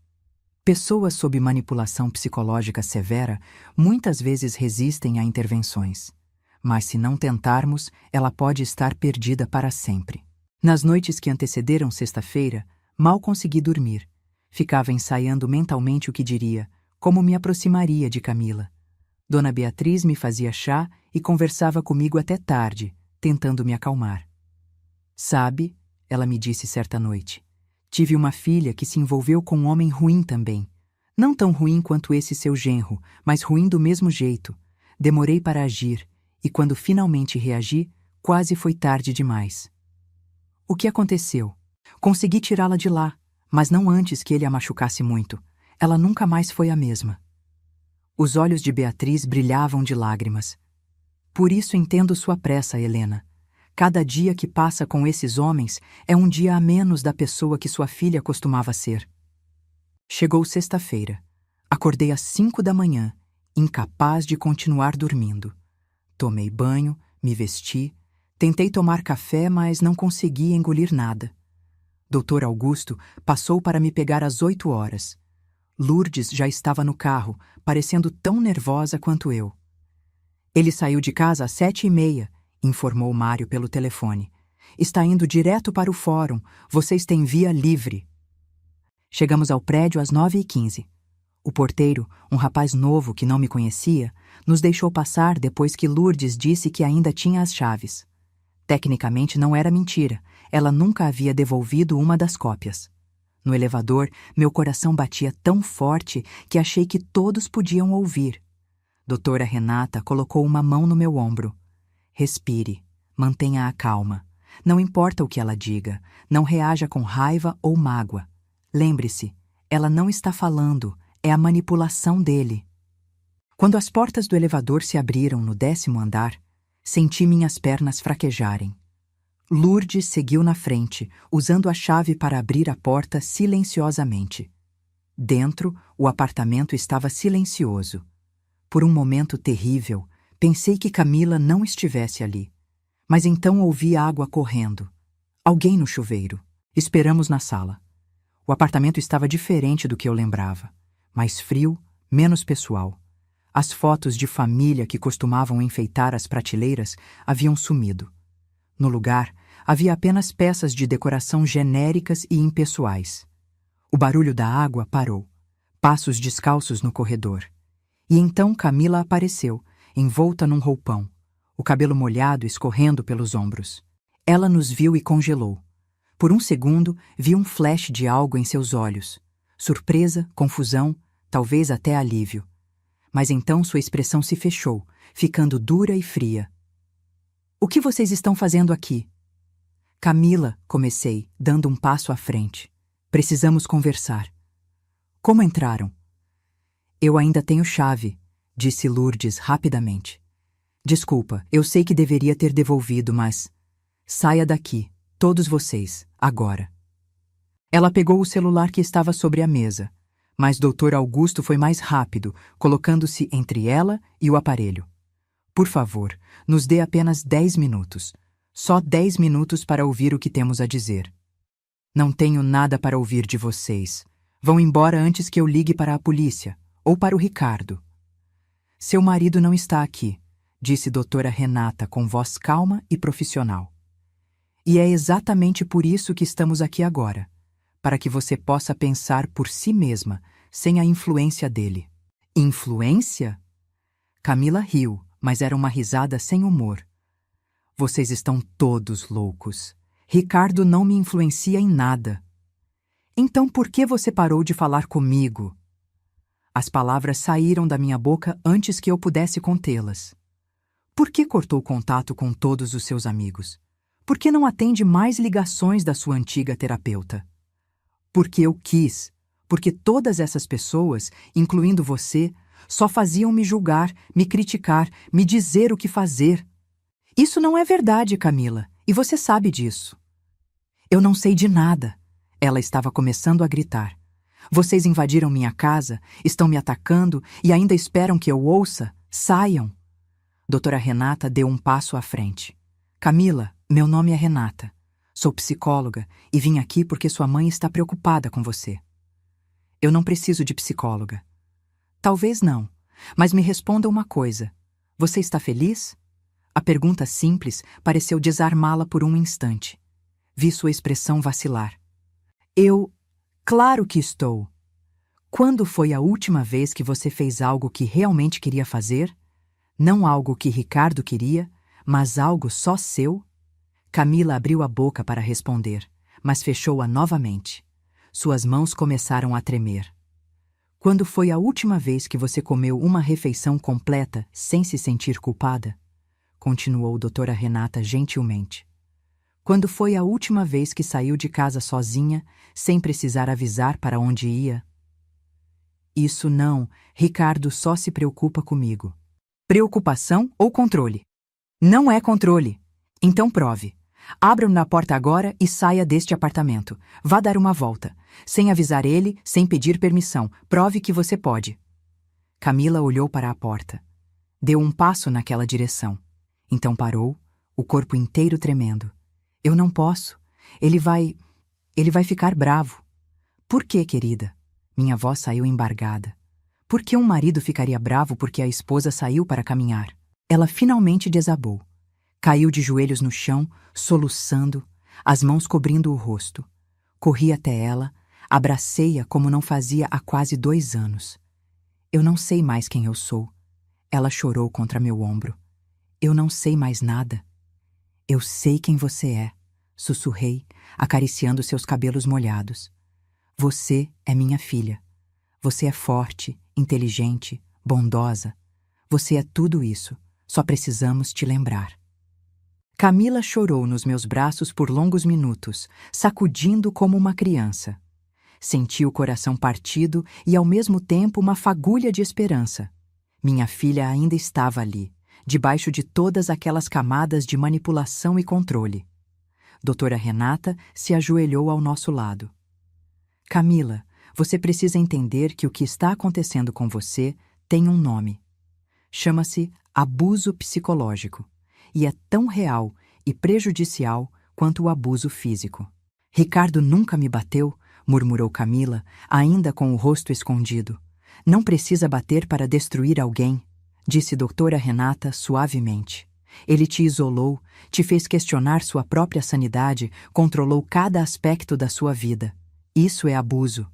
Pessoas sob manipulação psicológica severa muitas vezes resistem a intervenções, mas se não tentarmos, ela pode estar perdida para sempre. Nas noites que antecederam sexta-feira, mal consegui dormir. Ficava ensaiando mentalmente o que diria, como me aproximaria de Camila. Dona Beatriz me fazia chá e conversava comigo até tarde, tentando me acalmar. Sabe, ela me disse certa noite, tive uma filha que se envolveu com um homem ruim também. Não tão ruim quanto esse seu genro, mas ruim do mesmo jeito. Demorei para agir, e quando finalmente reagi, quase foi tarde demais. O que aconteceu? Consegui tirá-la de lá, mas não antes que ele a machucasse muito. Ela nunca mais foi a mesma. Os olhos de Beatriz brilhavam de lágrimas. Por isso entendo sua pressa, Helena. Cada dia que passa com esses homens é um dia a menos da pessoa que sua filha costumava ser. Chegou sexta-feira. Acordei às 5 da manhã, incapaz de continuar dormindo. Tomei banho, me vesti, tentei tomar café, mas não consegui engolir nada. Dr. Augusto passou para me pegar às 8 horas. Lourdes já estava no carro, parecendo tão nervosa quanto eu. Ele saiu de casa às 7h30, informou Mário pelo telefone. Está indo direto para o fórum. Vocês têm via livre. Chegamos ao prédio às 9h15. O porteiro, um rapaz novo que não me conhecia, nos deixou passar depois que Lourdes disse que ainda tinha as chaves. Tecnicamente não era mentira. Ela nunca havia devolvido uma das cópias. No elevador, meu coração batia tão forte que achei que todos podiam ouvir. Doutora Renata colocou uma mão no meu ombro. Respire, mantenha a calma. Não importa o que ela diga, não reaja com raiva ou mágoa. Lembre-se, ela não está falando, é a manipulação dele. Quando as portas do elevador se abriram no 10º andar, senti minhas pernas fraquejarem. Lourdes seguiu na frente, usando a chave para abrir a porta silenciosamente. Dentro, o apartamento estava silencioso. Por um momento terrível, pensei que Camila não estivesse ali. Mas então ouvi água correndo. Alguém no chuveiro. Esperamos na sala. O apartamento estava diferente do que eu lembrava. Mais frio, menos pessoal. As fotos de família que costumavam enfeitar as prateleiras haviam sumido. No lugar, havia apenas peças de decoração genéricas e impessoais. O barulho da água parou. Passos descalços no corredor. E então Camila apareceu, envolta num roupão, o cabelo molhado escorrendo pelos ombros. Ela nos viu e congelou. Por um segundo, vi um flash de algo em seus olhos. Surpresa, confusão, talvez até alívio. Mas então sua expressão se fechou, ficando dura e fria. O que vocês estão fazendo aqui? Camila, comecei, dando um passo à frente. Precisamos conversar. Como entraram? Eu ainda tenho chave, disse Lourdes rapidamente. Desculpa, eu sei que deveria ter devolvido, mas... Saia daqui, todos vocês, agora. Ela pegou o celular que estava sobre a mesa, mas Dr. Augusto foi mais rápido, colocando-se entre ela e o aparelho. Por favor, nos dê apenas 10 minutos. Só 10 minutos para ouvir o que temos a dizer. Não tenho nada para ouvir de vocês. Vão embora antes que eu ligue para a polícia, ou para o Ricardo. Seu marido não está aqui, disse doutora Renata com voz calma e profissional. E é exatamente por isso que estamos aqui agora, para que você possa pensar por si mesma, sem a influência dele. Influência? Camila riu, mas era uma risada sem humor. Vocês estão todos loucos. Ricardo não me influencia em nada. Então por que você parou de falar comigo? As palavras saíram da minha boca antes que eu pudesse contê-las. Por que cortou contato com todos os seus amigos? Por que não atende mais ligações da sua antiga terapeuta? Porque eu quis. Porque todas essas pessoas, incluindo você, só faziam me julgar, me criticar, me dizer o que fazer. Isso não é verdade, Camila, e você sabe disso. Eu não sei de nada. Ela estava começando a gritar. Vocês invadiram minha casa, estão me atacando e ainda esperam que eu ouça? Saiam. Doutora Renata deu um passo à frente. Camila, meu nome é Renata. Sou psicóloga e vim aqui porque sua mãe está preocupada com você. Eu não preciso de psicóloga. Talvez não, mas me responda uma coisa. Você está feliz? A pergunta simples pareceu desarmá-la por um instante. Vi sua expressão vacilar. Claro que estou. Quando foi a última vez que você fez algo que realmente queria fazer? Não algo que Ricardo queria, mas algo só seu? Camila abriu a boca para responder, mas fechou-a novamente. Suas mãos começaram a tremer. Quando foi a última vez que você comeu uma refeição completa sem se sentir culpada? Continuou doutora Renata gentilmente. Quando foi a última vez que saiu de casa sozinha, sem precisar avisar para onde ia? Isso não, Ricardo só se preocupa comigo. Preocupação ou controle? Não é controle. Então prove. Abra-me na porta agora e saia deste apartamento. Vá dar uma volta. Sem avisar ele, sem pedir permissão. Prove que você pode. Camila olhou para a porta. Deu um passo naquela direção. Então parou, o corpo inteiro tremendo. Eu não posso. Ele vai ficar bravo. Por quê, querida? Minha voz saiu embargada. Por que um marido ficaria bravo porque a esposa saiu para caminhar? Ela finalmente desabou. Caiu de joelhos no chão, soluçando, as mãos cobrindo o rosto. Corri até ela, abracei-a como não fazia há quase 2 anos. Eu não sei mais quem eu sou. Ela chorou contra meu ombro. Eu não sei mais nada. Eu sei quem você é, sussurrei, acariciando seus cabelos molhados. Você é minha filha. Você é forte, inteligente, bondosa. Você é tudo isso. Só precisamos te lembrar. Camila chorou nos meus braços por longos minutos, sacudindo como uma criança. Senti o coração partido e, ao mesmo tempo, uma fagulha de esperança. Minha filha ainda estava ali, debaixo de todas aquelas camadas de manipulação e controle. Doutora Renata se ajoelhou ao nosso lado. Camila, você precisa entender que o que está acontecendo com você tem um nome. Chama-se abuso psicológico. E é tão real e prejudicial quanto o abuso físico. Ricardo nunca me bateu, murmurou Camila, ainda com o rosto escondido. Não precisa bater para destruir alguém, disse doutora Renata suavemente. Ele te isolou, te fez questionar sua própria sanidade, controlou cada aspecto da sua vida. Isso é abuso.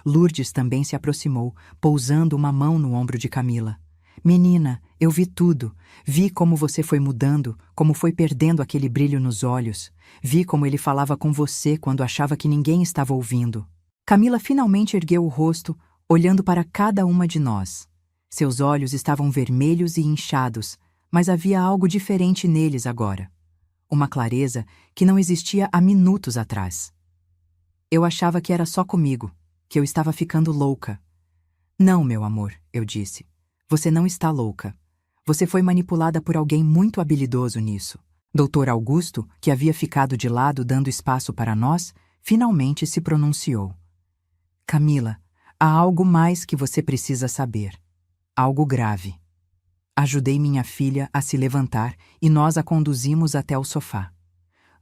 Lourdes também se aproximou, pousando uma mão no ombro de Camila. Menina, eu vi tudo. Vi como você foi mudando, como foi perdendo aquele brilho nos olhos. Vi como ele falava com você quando achava que ninguém estava ouvindo. Camila finalmente ergueu o rosto, olhando para cada uma de nós. Seus olhos estavam vermelhos e inchados, mas havia algo diferente neles agora. Uma clareza que não existia há minutos atrás. Eu achava que era só comigo, que eu estava ficando louca. Não, meu amor, eu disse. Você não está louca. Você foi manipulada por alguém muito habilidoso nisso. Dr. Augusto, que havia ficado de lado dando espaço para nós, finalmente se pronunciou. Camila, há algo mais que você precisa saber. Algo grave. Ajudei minha filha a se levantar e nós a conduzimos até o sofá.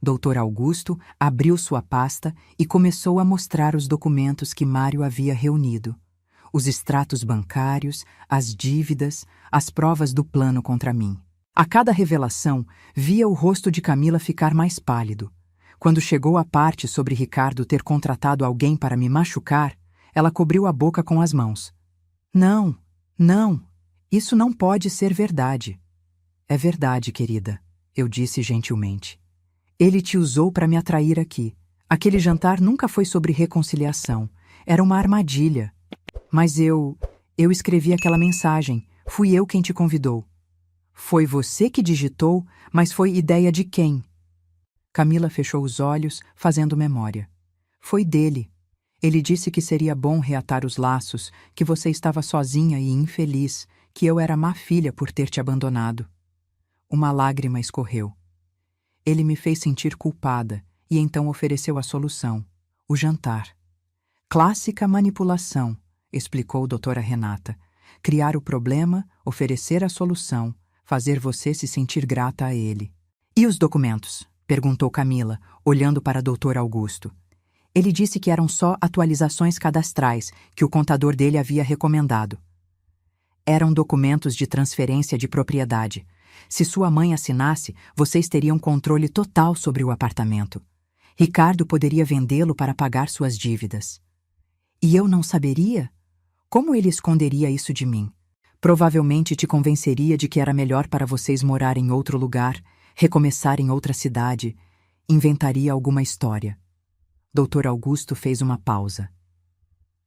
Dr. Augusto abriu sua pasta e começou a mostrar os documentos que Mário havia reunido. Os extratos bancários, as dívidas, as provas do plano contra mim. A cada revelação, via o rosto de Camila ficar mais pálido. Quando chegou a parte sobre Ricardo ter contratado alguém para me machucar, ela cobriu a boca com as mãos. Não, não, isso não pode ser verdade. É verdade, querida, eu disse gentilmente. Ele te usou para me atrair aqui. Aquele jantar nunca foi sobre reconciliação. Era uma armadilha. Mas eu escrevi aquela mensagem. Fui eu quem te convidou. Foi você que digitou, mas foi ideia de quem? Camila fechou os olhos, fazendo memória. Foi dele. Ele disse que seria bom reatar os laços, que você estava sozinha e infeliz, que eu era má filha por ter te abandonado. Uma lágrima escorreu. Ele me fez sentir culpada e então ofereceu a solução: o jantar. Clássica manipulação, explicou doutora Renata. Criar o problema, oferecer a solução, fazer você se sentir grata a ele. E os documentos? Perguntou Camila, olhando para doutor Augusto. Ele disse que eram só atualizações cadastrais que o contador dele havia recomendado. Eram documentos de transferência de propriedade. Se sua mãe assinasse, vocês teriam controle total sobre o apartamento. Ricardo poderia vendê-lo para pagar suas dívidas. E eu não saberia? Como ele esconderia isso de mim? Provavelmente te convenceria de que era melhor para vocês morar em outro lugar, recomeçar em outra cidade, inventaria alguma história. Doutor Augusto fez uma pausa.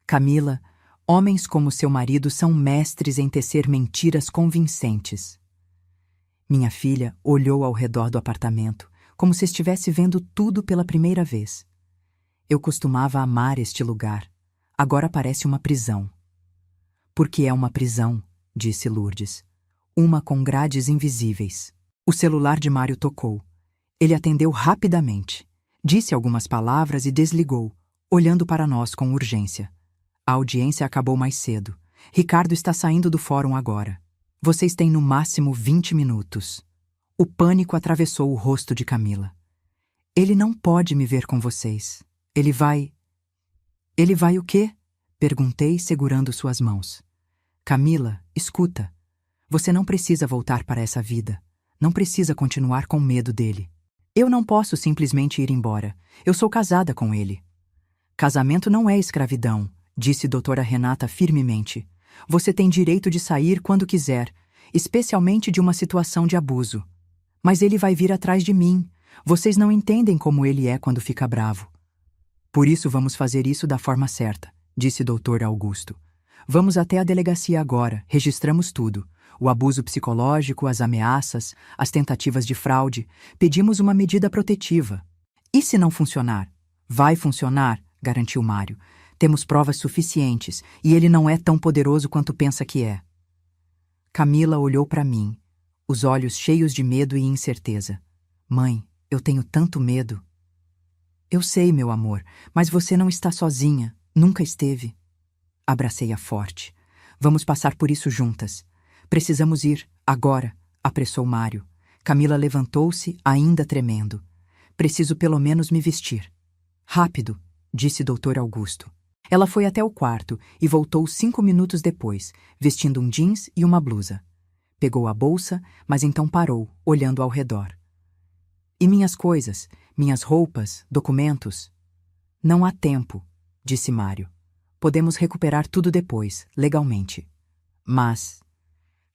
Camila, homens como seu marido são mestres em tecer mentiras convincentes. Minha filha olhou ao redor do apartamento, como se estivesse vendo tudo pela primeira vez. Eu costumava amar este lugar. Agora parece uma prisão. Porque é uma prisão, disse Lourdes. Uma com grades invisíveis. O celular de Mário tocou. Ele atendeu rapidamente. Disse algumas palavras e desligou, olhando para nós com urgência. A audiência acabou mais cedo. Ricardo está saindo do fórum agora. Vocês têm no máximo 20 minutos. O pânico atravessou o rosto de Camila. Ele não pode me ver com vocês. Ele vai... Ele vai o quê? Perguntei, segurando suas mãos. Camila, escuta. Você não precisa voltar para essa vida. Não precisa continuar com medo dele. Eu não posso simplesmente ir embora. Eu sou casada com ele. Casamento não é escravidão, disse doutora Renata firmemente. Você tem direito de sair quando quiser, especialmente de uma situação de abuso. Mas ele vai vir atrás de mim. Vocês não entendem como ele é quando fica bravo. Por isso vamos fazer isso da forma certa, disse doutor Augusto. Vamos até a delegacia agora, registramos tudo. O abuso psicológico, as ameaças, as tentativas de fraude. Pedimos uma medida protetiva. E se não funcionar? Vai funcionar, garantiu Mário. Temos provas suficientes, e ele não é tão poderoso quanto pensa que é. Camila olhou para mim, os olhos cheios de medo e incerteza. Mãe, eu tenho tanto medo. Eu sei, meu amor, mas você não está sozinha, nunca esteve. Abracei-a forte. Vamos passar por isso juntas. Precisamos ir, agora, apressou Mário. Camila levantou-se, ainda tremendo. Preciso pelo menos me vestir. Rápido, disse doutor Augusto. Ela foi até o quarto e voltou 5 minutos depois, vestindo um jeans e uma blusa. Pegou a bolsa, mas então parou, olhando ao redor. E minhas coisas, minhas roupas, documentos? Não há tempo, disse Mário. Podemos recuperar tudo depois, legalmente. Mas...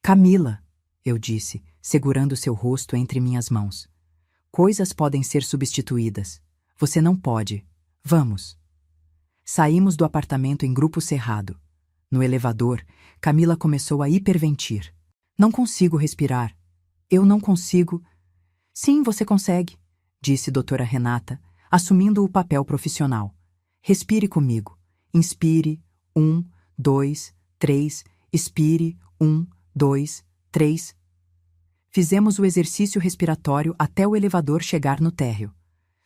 Camila, eu disse, segurando seu rosto entre minhas mãos. Coisas podem ser substituídas. Você não pode. Vamos. Saímos do apartamento em grupo cerrado. No elevador, Camila começou a hiperventir. Não consigo respirar. Eu não consigo... Sim, você consegue, disse doutora Renata, assumindo o papel profissional. Respire comigo. Inspire, 1, 2, 3, expire, 1, 2, 3. Fizemos o exercício respiratório até o elevador chegar no térreo.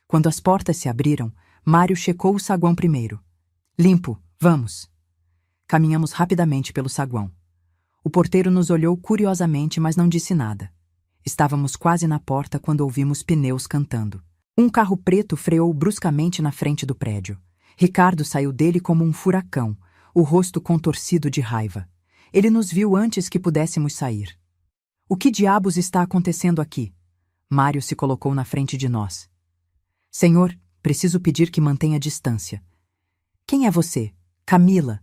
Quando as portas se abriram, Mário checou o saguão primeiro. Limpo, vamos. Caminhamos rapidamente pelo saguão. O porteiro nos olhou curiosamente, mas não disse nada. Estávamos quase na porta quando ouvimos pneus cantando. Um carro preto freou bruscamente na frente do prédio. Ricardo saiu dele como um furacão, o rosto contorcido de raiva. Ele nos viu antes que pudéssemos sair. O que diabos está acontecendo aqui? Mário se colocou na frente de nós. Senhor, preciso pedir que mantenha distância. Quem é você? Camila.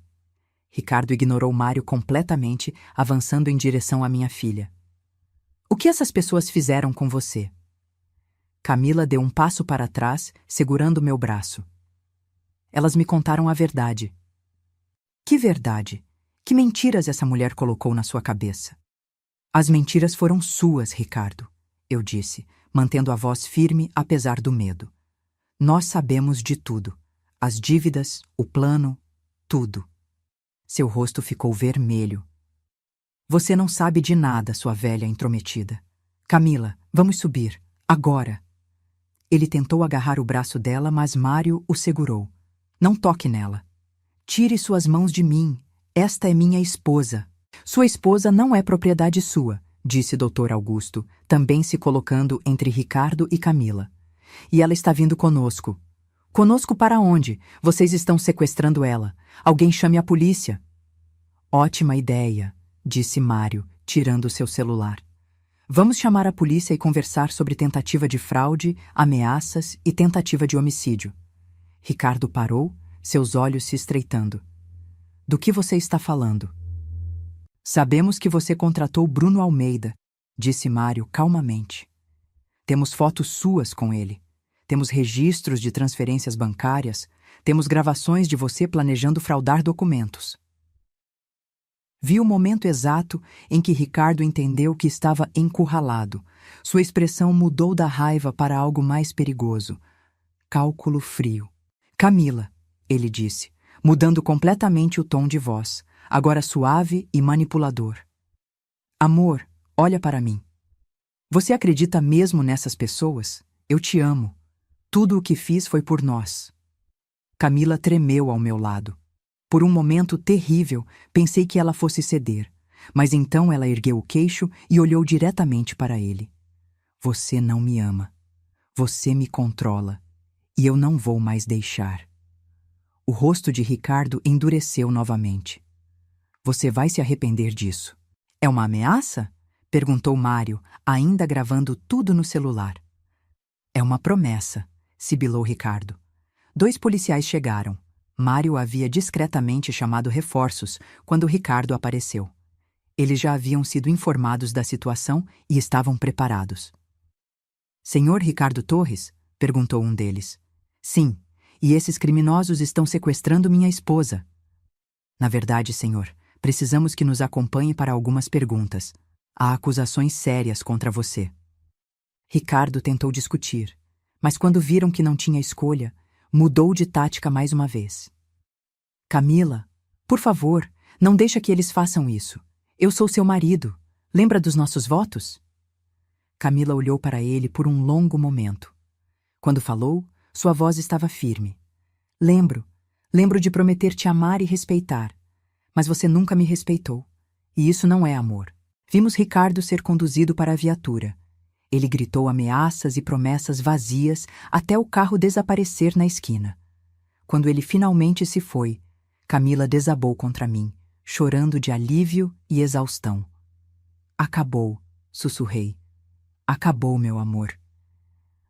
Ricardo ignorou Mário completamente, avançando em direção à minha filha. O que essas pessoas fizeram com você? Camila deu um passo para trás, segurando meu braço. Elas me contaram a verdade. Que verdade? Que mentiras essa mulher colocou na sua cabeça? As mentiras foram suas, Ricardo, eu disse, mantendo a voz firme apesar do medo. Nós sabemos de tudo. As dívidas, o plano, tudo. Seu rosto ficou vermelho. Você não sabe de nada, sua velha intrometida. Camila, vamos subir. Agora. Ele tentou agarrar o braço dela, mas Mário o segurou. Não toque nela. Tire suas mãos de mim. Esta é minha esposa. Sua esposa não é propriedade sua, disse Dr. Augusto, também se colocando entre Ricardo e Camila. E ela está vindo conosco. Conosco para onde? Vocês estão sequestrando ela. Alguém chame a polícia. Ótima ideia, disse Mário, tirando seu celular. Vamos chamar a polícia e conversar sobre tentativa de fraude, ameaças e tentativa de homicídio. Ricardo parou, seus olhos se estreitando. Do que você está falando? Sabemos que você contratou Bruno Almeida, disse Mário calmamente. Temos fotos suas com ele. Temos registros de transferências bancárias. Temos gravações de você planejando fraudar documentos. Vi o momento exato em que Ricardo entendeu que estava encurralado. Sua expressão mudou da raiva para algo mais perigoso. Cálculo frio. Camila, ele disse, mudando completamente o tom de voz, agora suave e manipulador. Amor, olha para mim. Você acredita mesmo nessas pessoas? Eu te amo. Tudo o que fiz foi por nós. Camila tremeu ao meu lado. Por um momento terrível, pensei que ela fosse ceder, mas então ela ergueu o queixo e olhou diretamente para ele. Você não me ama. Você me controla. E eu não vou mais deixar. O rosto de Ricardo endureceu novamente. Você vai se arrepender disso. É uma ameaça? Perguntou Mário, ainda gravando tudo no celular. É uma promessa, sibilou Ricardo. 2 policiais chegaram. Mário havia discretamente chamado reforços quando Ricardo apareceu. Eles já haviam sido informados da situação e estavam preparados. Senhor Ricardo Torres? Perguntou um deles. Sim, e esses criminosos estão sequestrando minha esposa. Na verdade, senhor, precisamos que nos acompanhe para algumas perguntas. Há acusações sérias contra você. Ricardo tentou discutir, mas quando viram que não tinha escolha, mudou de tática mais uma vez. Camila, por favor, não deixa que eles façam isso. Eu sou seu marido. Lembra dos nossos votos? Camila olhou para ele por um longo momento. Quando falou, sua voz estava firme. Lembro de prometer te amar e respeitar. Mas você nunca me respeitou. E isso não é amor. Vimos Ricardo ser conduzido para a viatura. Ele gritou ameaças e promessas vazias até o carro desaparecer na esquina. Quando ele finalmente se foi, Camila desabou contra mim, chorando de alívio e exaustão. Acabou, sussurrei. Acabou, meu amor.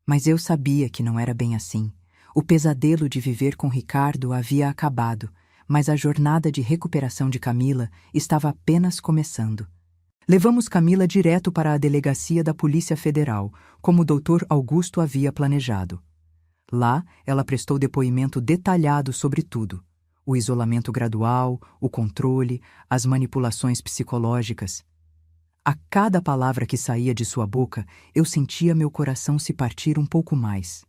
Mas eu sabia que não era bem assim. O pesadelo de viver com Ricardo havia acabado, mas a jornada de recuperação de Camila estava apenas começando. Levamos Camila direto para a delegacia da Polícia Federal, como o Dr. Augusto havia planejado. Lá, ela prestou depoimento detalhado sobre tudo: o isolamento gradual, o controle, as manipulações psicológicas. A cada palavra que saía de sua boca, eu sentia meu coração se partir um pouco mais.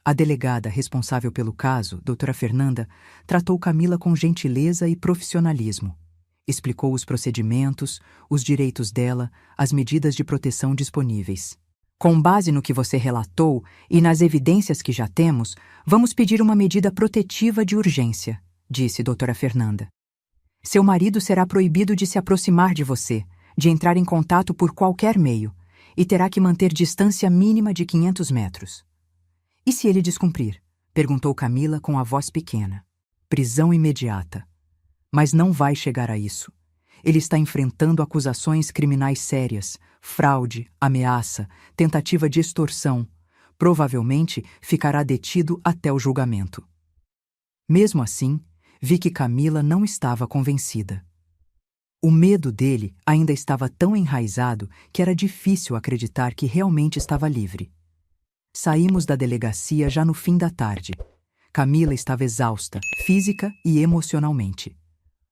A delegada responsável pelo caso, doutora Fernanda, tratou Camila com gentileza e profissionalismo. Explicou os procedimentos, os direitos dela, as medidas de proteção disponíveis. Com base no que você relatou e nas evidências que já temos, vamos pedir uma medida protetiva de urgência, disse doutora Fernanda. Seu marido será proibido de se aproximar de você, de entrar em contato por qualquer meio, e terá que manter distância mínima de 500 metros. E se ele descumprir? Perguntou Camila com a voz pequena. Prisão imediata. Mas não vai chegar a isso. Ele está enfrentando acusações criminais sérias, fraude, ameaça, tentativa de extorsão. Provavelmente ficará detido até o julgamento. Mesmo assim, vi que Camila não estava convencida. O medo dele ainda estava tão enraizado que era difícil acreditar que realmente estava livre. Saímos da delegacia já no fim da tarde. Camila estava exausta, física e emocionalmente.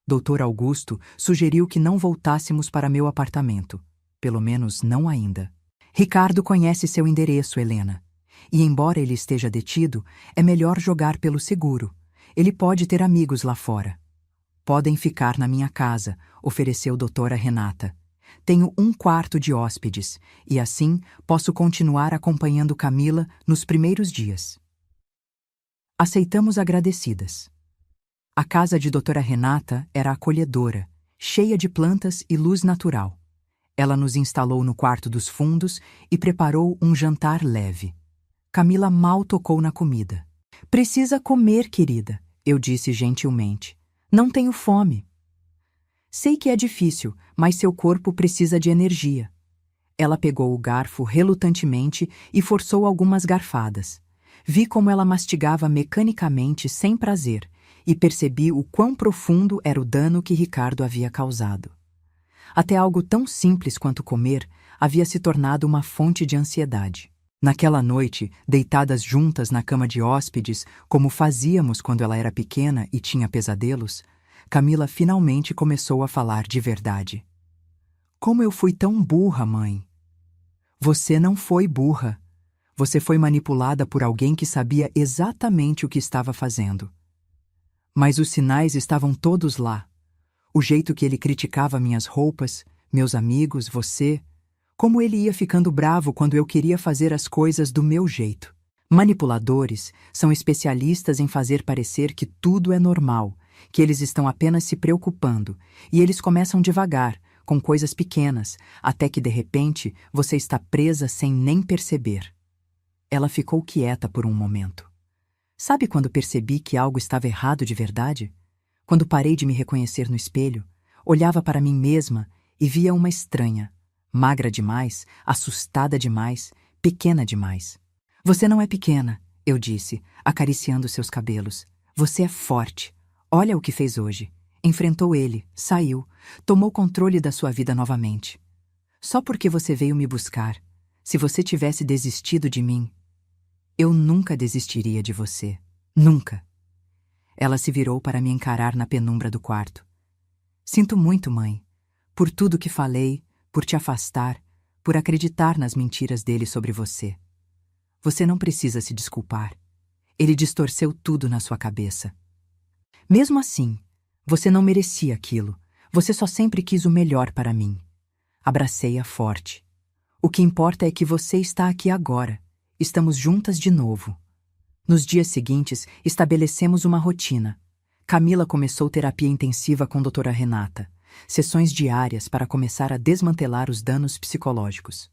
Dr. Augusto sugeriu que não voltássemos para meu apartamento. Pelo menos não ainda. Ricardo conhece seu endereço, Helena. E embora ele esteja detido, é melhor jogar pelo seguro. Ele pode ter amigos lá fora. Podem ficar na minha casa, ofereceu doutora Renata. Tenho um quarto de hóspedes, e assim posso continuar acompanhando Camila nos primeiros dias. Aceitamos agradecidas. A casa de doutora Renata era acolhedora, cheia de plantas e luz natural. Ela nos instalou no quarto dos fundos e preparou um jantar leve. Camila mal tocou na comida. Precisa comer, querida, eu disse gentilmente. Não tenho fome. Sei que é difícil, mas seu corpo precisa de energia. Ela pegou o garfo relutantemente e forçou algumas garfadas. Vi como ela mastigava mecanicamente sem prazer e percebi o quão profundo era o dano que Ricardo havia causado. Até algo tão simples quanto comer havia se tornado uma fonte de ansiedade. Naquela noite, deitadas juntas na cama de hóspedes, como fazíamos quando ela era pequena e tinha pesadelos, Camila finalmente começou a falar de verdade. Como eu fui tão burra, mãe? Você não foi burra. Você foi manipulada por alguém que sabia exatamente o que estava fazendo. Mas os sinais estavam todos lá. O jeito que ele criticava minhas roupas, meus amigos, você. Como ele ia ficando bravo quando eu queria fazer as coisas do meu jeito. Manipuladores são especialistas em fazer parecer que tudo é normal, que eles estão apenas se preocupando, e eles começam devagar, com coisas pequenas, até que de repente você está presa sem nem perceber. Ela ficou quieta por um momento. Sabe quando percebi que algo estava errado de verdade? Quando parei de me reconhecer no espelho, olhava para mim mesma e via uma estranha, magra demais, assustada demais, pequena demais. Você não é pequena, eu disse, acariciando seus cabelos. Você é forte. Olha o que fez hoje. Enfrentou ele, saiu, tomou controle da sua vida novamente. Só porque você veio me buscar. Se você tivesse desistido de mim, eu nunca desistiria de você. Nunca. Ela se virou para me encarar na penumbra do quarto. Sinto muito, mãe, por tudo que falei, por te afastar, por acreditar nas mentiras dele sobre você. Você não precisa se desculpar. Ele distorceu tudo na sua cabeça. Mesmo assim, você não merecia aquilo. Você só sempre quis o melhor para mim. Abracei-a forte. O que importa é que você está aqui agora. Estamos juntas de novo. Nos dias seguintes, estabelecemos uma rotina. Camila começou terapia intensiva com doutora Renata. Sessões diárias para começar a desmantelar os danos psicológicos.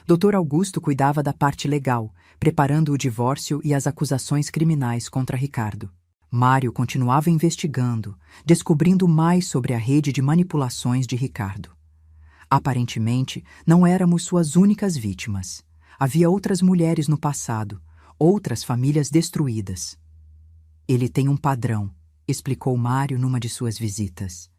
Dr. Augusto cuidava da parte legal, preparando o divórcio e as acusações criminais contra Ricardo. Mário continuava investigando, descobrindo mais sobre a rede de manipulações de Ricardo. Aparentemente, não éramos suas únicas vítimas. Havia outras mulheres no passado, outras famílias destruídas. Ele tem um padrão, explicou Mário numa de suas visitas.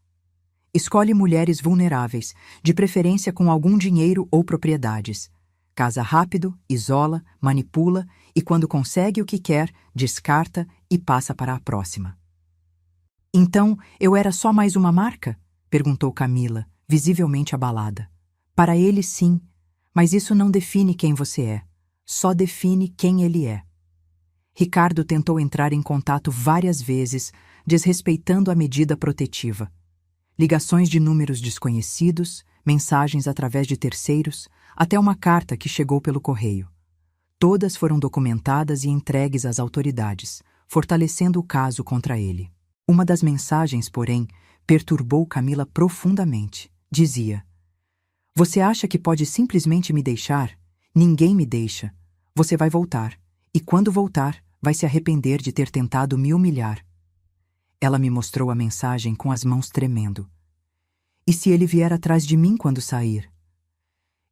Escolhe mulheres vulneráveis, de preferência com algum dinheiro ou propriedades. Casa rápido, isola, manipula e, quando consegue o que quer, descarta e passa para a próxima. Então, eu era só mais uma marca? Perguntou Camila, visivelmente abalada. Para ele, sim, mas isso não define quem você é. Só define quem ele é. Ricardo tentou entrar em contato várias vezes, desrespeitando a medida protetiva. Ligações de números desconhecidos, mensagens através de terceiros, até uma carta que chegou pelo correio. Todas foram documentadas e entregues às autoridades, fortalecendo o caso contra ele. Uma das mensagens, porém, perturbou Camila profundamente. Dizia: "Você acha que pode simplesmente me deixar? Ninguém me deixa. Você vai voltar, e quando voltar, vai se arrepender de ter tentado me humilhar." Ela me mostrou a mensagem com as mãos tremendo. E se ele vier atrás de mim quando sair?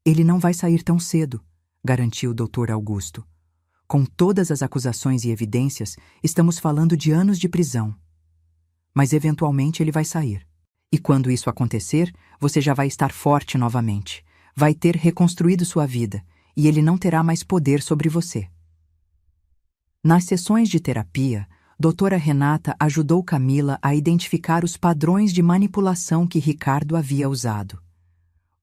Ele não vai sair tão cedo, garantiu o Dr. Augusto. Com todas as acusações e evidências, estamos falando de anos de prisão. Mas eventualmente ele vai sair. E quando isso acontecer, você já vai estar forte novamente. Vai ter reconstruído sua vida, e ele não terá mais poder sobre você. Nas sessões de terapia, Doutora Renata ajudou Camila a identificar os padrões de manipulação que Ricardo havia usado.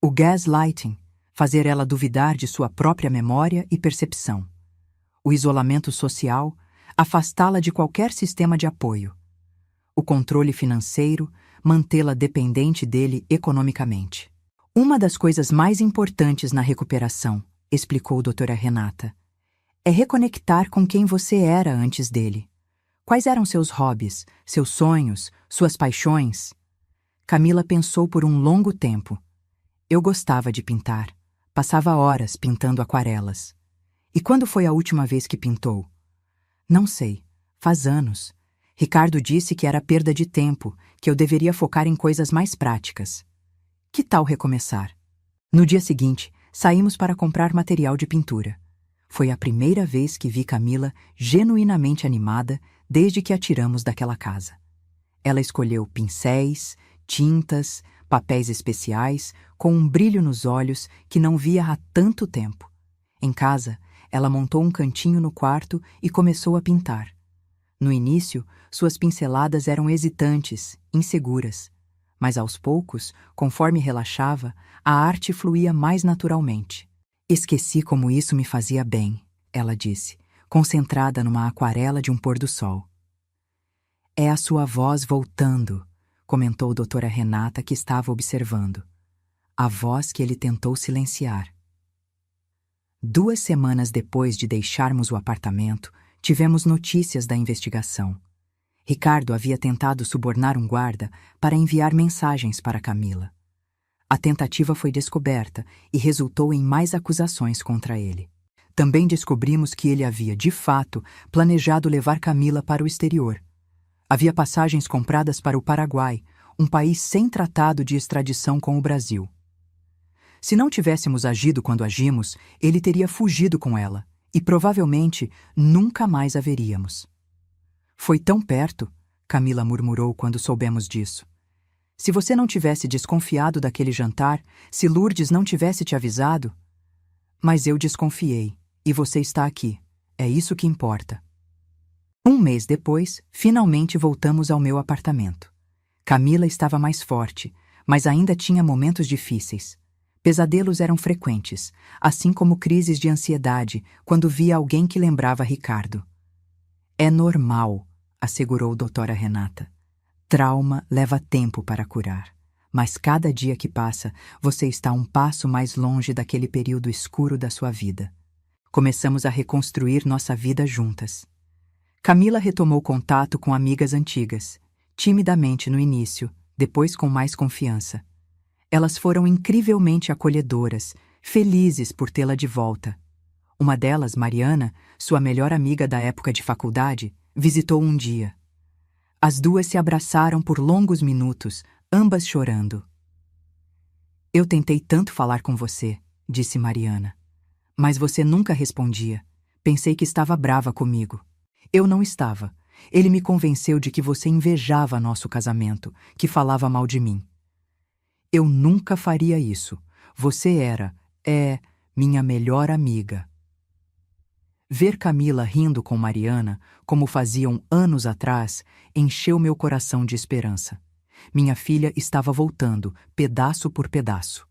O gaslighting, fazer ela duvidar de sua própria memória e percepção. O isolamento social, afastá-la de qualquer sistema de apoio. O controle financeiro, mantê-la dependente dele economicamente. Uma das coisas mais importantes na recuperação, explicou doutora Renata, é reconectar com quem você era antes dele. Quais eram seus hobbies, seus sonhos, suas paixões? Camila pensou por um longo tempo. Eu gostava de pintar. Passava horas pintando aquarelas. E quando foi a última vez que pintou? Não sei. Faz anos. Ricardo disse que era perda de tempo, que eu deveria focar em coisas mais práticas. Que tal recomeçar? No dia seguinte, saímos para comprar material de pintura. Foi a primeira vez que vi Camila genuinamente animada desde que a tiramos daquela casa. Ela escolheu pincéis, tintas, papéis especiais, com um brilho nos olhos que não via há tanto tempo. Em casa, ela montou um cantinho no quarto e começou a pintar. No início, suas pinceladas eram hesitantes, inseguras. Mas aos poucos, conforme relaxava, a arte fluía mais naturalmente. Esqueci como isso me fazia bem, ela disse, concentrada numa aquarela de um pôr-do-sol. É a sua voz voltando, comentou doutora Renata, que estava observando. A voz que ele tentou silenciar. 2 semanas depois de deixarmos o apartamento, tivemos notícias da investigação. Ricardo havia tentado subornar um guarda para enviar mensagens para Camila. A tentativa foi descoberta e resultou em mais acusações contra ele. Também descobrimos que ele havia, de fato, planejado levar Camila para o exterior. Havia passagens compradas para o Paraguai, um país sem tratado de extradição com o Brasil. Se não tivéssemos agido quando agimos, ele teria fugido com ela, e provavelmente nunca mais a veríamos. Foi tão perto, Camila murmurou quando soubemos disso. Se você não tivesse desconfiado daquele jantar, se Lourdes não tivesse te avisado... Mas eu desconfiei, e você está aqui. É isso que importa. 1 mês depois, finalmente voltamos ao meu apartamento. Camila estava mais forte, mas ainda tinha momentos difíceis. Pesadelos eram frequentes, assim como crises de ansiedade quando via alguém que lembrava Ricardo. É normal, assegurou doutora Renata. Trauma leva tempo para curar, mas cada dia que passa, você está um passo mais longe daquele período escuro da sua vida. Começamos a reconstruir nossa vida juntas. Camila retomou contato com amigas antigas, timidamente no início, depois com mais confiança. Elas foram incrivelmente acolhedoras, felizes por tê-la de volta. Uma delas, Mariana, sua melhor amiga da época de faculdade, visitou um dia. As duas se abraçaram por longos minutos, ambas chorando. Eu tentei tanto falar com você, disse Mariana. Mas você nunca respondia. Pensei que estava brava comigo. Eu não estava. Ele me convenceu de que você invejava nosso casamento, que falava mal de mim. Eu nunca faria isso. Você é minha melhor amiga. Ver Camila rindo com Mariana, como faziam anos atrás, encheu meu coração de esperança. Minha filha estava voltando, pedaço por pedaço.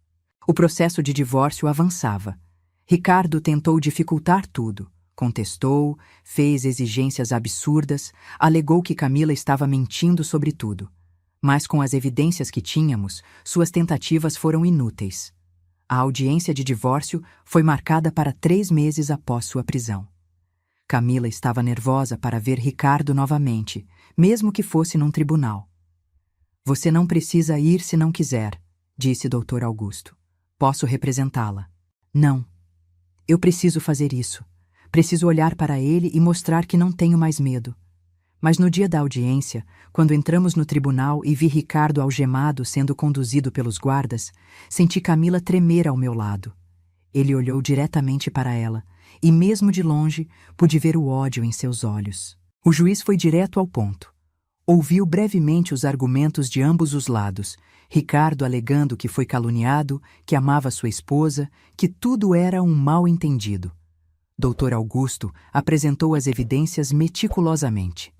O processo de divórcio avançava. Ricardo tentou dificultar tudo. Contestou, fez exigências absurdas, alegou que Camila estava mentindo sobre tudo. Mas com as evidências que tínhamos, suas tentativas foram inúteis. A audiência de divórcio foi marcada para 3 meses após sua prisão. Camila estava nervosa para ver Ricardo novamente, mesmo que fosse num tribunal. Você não precisa ir se não quiser, disse Dr. Augusto. Posso representá-la. Não. Eu preciso fazer isso. Preciso olhar para ele e mostrar que não tenho mais medo. Mas no dia da audiência, quando entramos no tribunal e vi Ricardo algemado sendo conduzido pelos guardas, senti Camila tremer ao meu lado. Ele olhou diretamente para ela, e mesmo de longe pude ver o ódio em seus olhos. O juiz foi direto ao ponto. Ouviu brevemente os argumentos de ambos os lados, Ricardo alegando que foi caluniado, que amava sua esposa, que tudo era um mal-entendido. Dr. Augusto apresentou as evidências meticulosamente.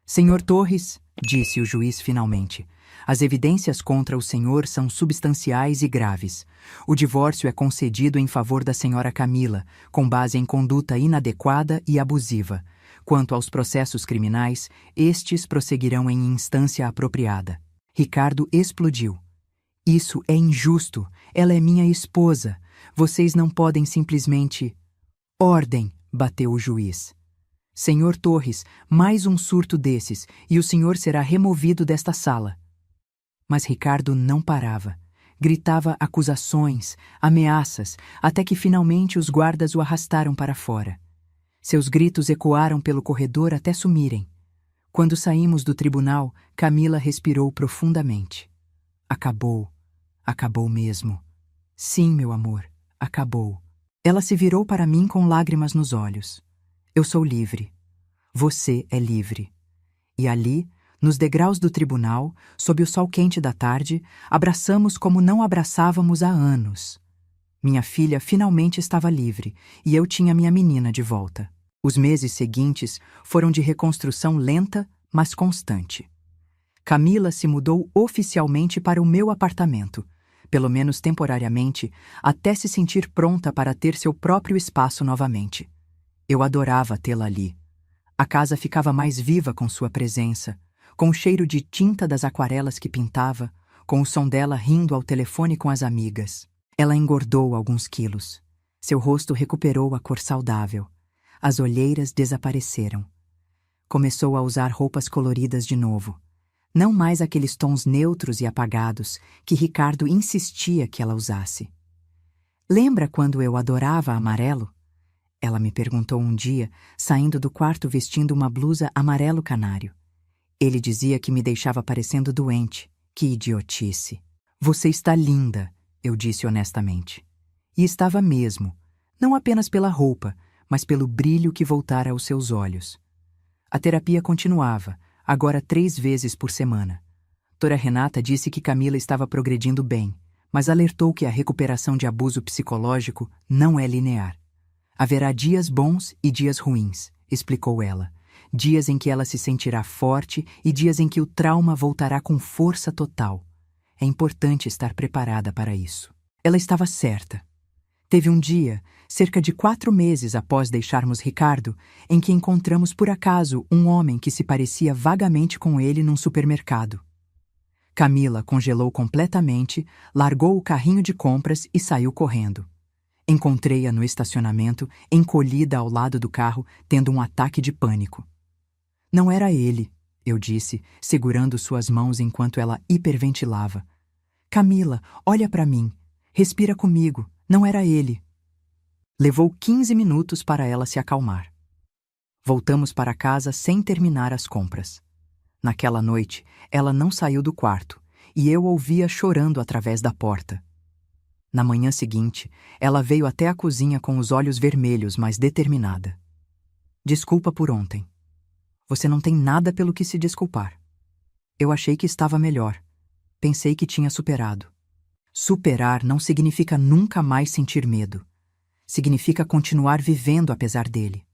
Senhor Torres, disse o juiz finalmente, as evidências contra o senhor são substanciais e graves. O divórcio é concedido em favor da senhora Camila, com base em conduta inadequada e abusiva. Quanto aos processos criminais, estes prosseguirão em instância apropriada. Ricardo explodiu. Isso é injusto. Ela é minha esposa. Vocês não podem simplesmente... Ordem, bateu o juiz. Senhor Torres, mais um surto desses, e o senhor será removido desta sala. Mas Ricardo não parava. Gritava acusações, ameaças, até que finalmente os guardas o arrastaram para fora. Seus gritos ecoaram pelo corredor até sumirem. Quando saímos do tribunal, Camila respirou profundamente. Acabou. Acabou mesmo. Sim, meu amor, acabou. Ela se virou para mim com lágrimas nos olhos. Eu sou livre. Você é livre. E ali, nos degraus do tribunal, sob o sol quente da tarde, abraçamos como não abraçávamos há anos. Minha filha finalmente estava livre e eu tinha minha menina de volta. Os meses seguintes foram de reconstrução lenta, mas constante. Camila se mudou oficialmente para o meu apartamento, pelo menos temporariamente, até se sentir pronta para ter seu próprio espaço novamente. Eu adorava tê-la ali. A casa ficava mais viva com sua presença, com o cheiro de tinta das aquarelas que pintava, com o som dela rindo ao telefone com as amigas. Ela engordou alguns quilos. Seu rosto recuperou a cor saudável. As olheiras desapareceram. Começou a usar roupas coloridas de novo. Não mais aqueles tons neutros e apagados que Ricardo insistia que ela usasse. Lembra quando eu adorava amarelo? Ela me perguntou um dia, saindo do quarto vestindo uma blusa amarelo canário. Ele dizia que me deixava parecendo doente. Que idiotice. Você está linda, eu disse honestamente. E estava mesmo, não apenas pela roupa, mas pelo brilho que voltara aos seus olhos. A terapia continuava, agora 3 vezes por semana. Dra. Renata disse que Camila estava progredindo bem, mas alertou que a recuperação de abuso psicológico não é linear. Haverá dias bons e dias ruins, explicou ela. Dias em que ela se sentirá forte e dias em que o trauma voltará com força total. É importante estar preparada para isso. Ela estava certa. Teve um dia, cerca de 4 meses após deixarmos Ricardo, em que encontramos por acaso um homem que se parecia vagamente com ele num supermercado. Camila congelou completamente, largou o carrinho de compras e saiu correndo. Encontrei-a no estacionamento, encolhida ao lado do carro, tendo um ataque de pânico. Não era ele, eu disse, segurando suas mãos enquanto ela hiperventilava. Camila, olha para mim. Respira comigo. Não era ele. Levou 15 minutos para ela se acalmar. Voltamos para casa sem terminar as compras. Naquela noite, ela não saiu do quarto e eu ouvia chorando através da porta. Na manhã seguinte, ela veio até a cozinha com os olhos vermelhos, mas determinada. Desculpa por ontem. Você não tem nada pelo que se desculpar. Eu achei que estava melhor. Pensei que tinha superado. Superar não significa nunca mais sentir medo. Significa continuar vivendo apesar dele.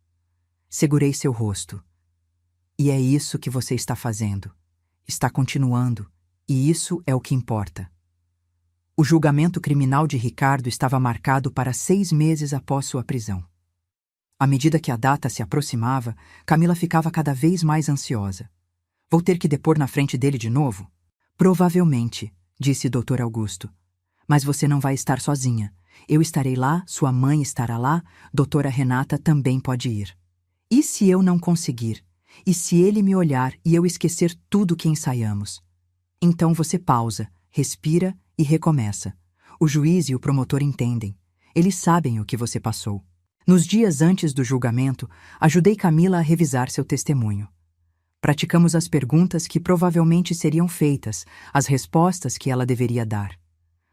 Segurei seu rosto. E é isso que você está fazendo. Está continuando, e isso é o que importa. O julgamento criminal de Ricardo estava marcado para 6 meses após sua prisão. À medida que a data se aproximava, Camila ficava cada vez mais ansiosa. Vou ter que depor na frente dele de novo? Provavelmente, disse Dr. Augusto. Mas você não vai estar sozinha. Eu estarei lá, sua mãe estará lá, Dra. Renata também pode ir. E se eu não conseguir? E se ele me olhar e eu esquecer tudo que ensaiamos? Então você pausa, respira e recomeça. O juiz e o promotor entendem. Eles sabem o que você passou. Nos dias antes do julgamento, ajudei Camila a revisar seu testemunho. Praticamos as perguntas que provavelmente seriam feitas, as respostas que ela deveria dar.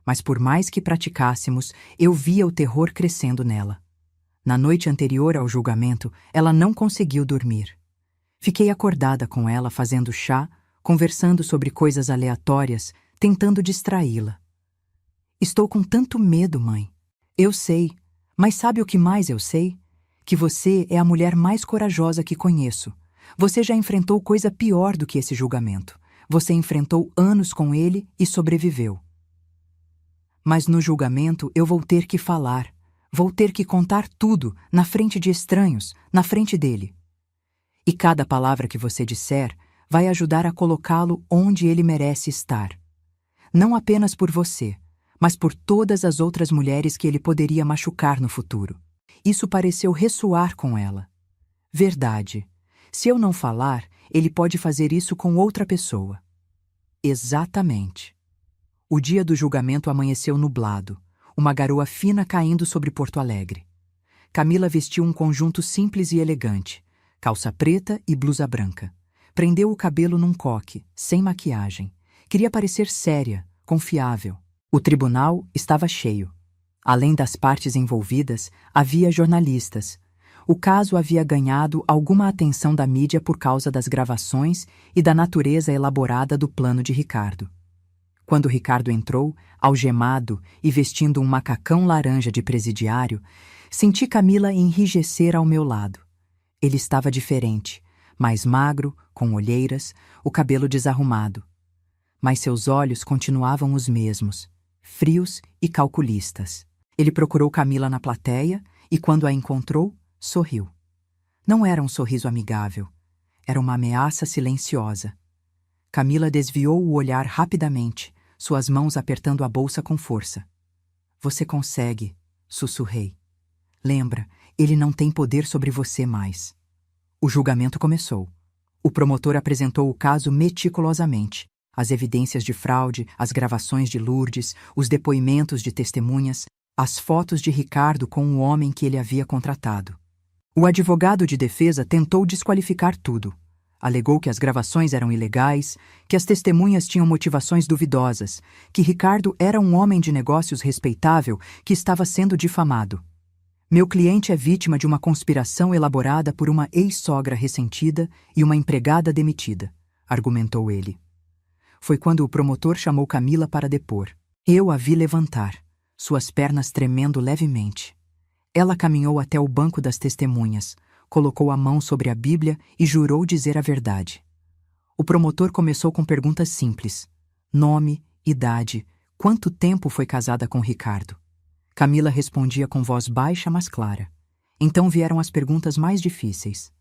Mas por mais que praticássemos, eu via o terror crescendo nela. Na noite anterior ao julgamento, ela não conseguiu dormir. Fiquei acordada com ela fazendo chá, conversando sobre coisas aleatórias, tentando distraí-la. Estou com tanto medo, mãe. Eu sei, mas sabe o que mais eu sei? Que você é a mulher mais corajosa que conheço. Você já enfrentou coisa pior do que esse julgamento. Você enfrentou anos com ele e sobreviveu. Mas no julgamento eu vou ter que falar. Vou ter que contar tudo, na frente de estranhos, na frente dele. E cada palavra que você disser vai ajudar a colocá-lo onde ele merece estar. Não apenas por você, mas por todas as outras mulheres que ele poderia machucar no futuro. Isso pareceu ressoar com ela. Verdade. Se eu não falar, ele pode fazer isso com outra pessoa. Exatamente. O dia do julgamento amanheceu nublado, uma garoa fina caindo sobre Porto Alegre. Camila vestiu um conjunto simples e elegante, calça preta e blusa branca. Prendeu o cabelo num coque, sem maquiagem. Queria parecer séria, confiável. O tribunal estava cheio. Além das partes envolvidas, havia jornalistas. O caso havia ganhado alguma atenção da mídia por causa das gravações e da natureza elaborada do plano de Ricardo. Quando Ricardo entrou, algemado e vestindo um macacão laranja de presidiário, senti Camila enrijecer ao meu lado. Ele estava diferente, mais magro, com olheiras, o cabelo desarrumado. Mas seus olhos continuavam os mesmos, frios e calculistas. Ele procurou Camila na plateia e, quando a encontrou, sorriu. Não era um sorriso amigável. Era uma ameaça silenciosa. Camila desviou o olhar rapidamente, suas mãos apertando a bolsa com força. Você consegue, sussurrei. Lembra, ele não tem poder sobre você mais. O julgamento começou. O promotor apresentou o caso meticulosamente. As evidências de fraude, as gravações de Lourdes, os depoimentos de testemunhas, as fotos de Ricardo com o homem que ele havia contratado. O advogado de defesa tentou desqualificar tudo. Alegou que as gravações eram ilegais, que as testemunhas tinham motivações duvidosas, que Ricardo era um homem de negócios respeitável que estava sendo difamado. Meu cliente é vítima de uma conspiração elaborada por uma ex-sogra ressentida e uma empregada demitida, argumentou ele. Foi quando o promotor chamou Camila para depor. Eu a vi levantar, suas pernas tremendo levemente. Ela caminhou até o banco das testemunhas, colocou a mão sobre a Bíblia e jurou dizer a verdade. O promotor começou com perguntas simples. Nome, idade, quanto tempo foi casada com Ricardo? Camila respondia com voz baixa, mas clara. Então vieram as perguntas mais difíceis.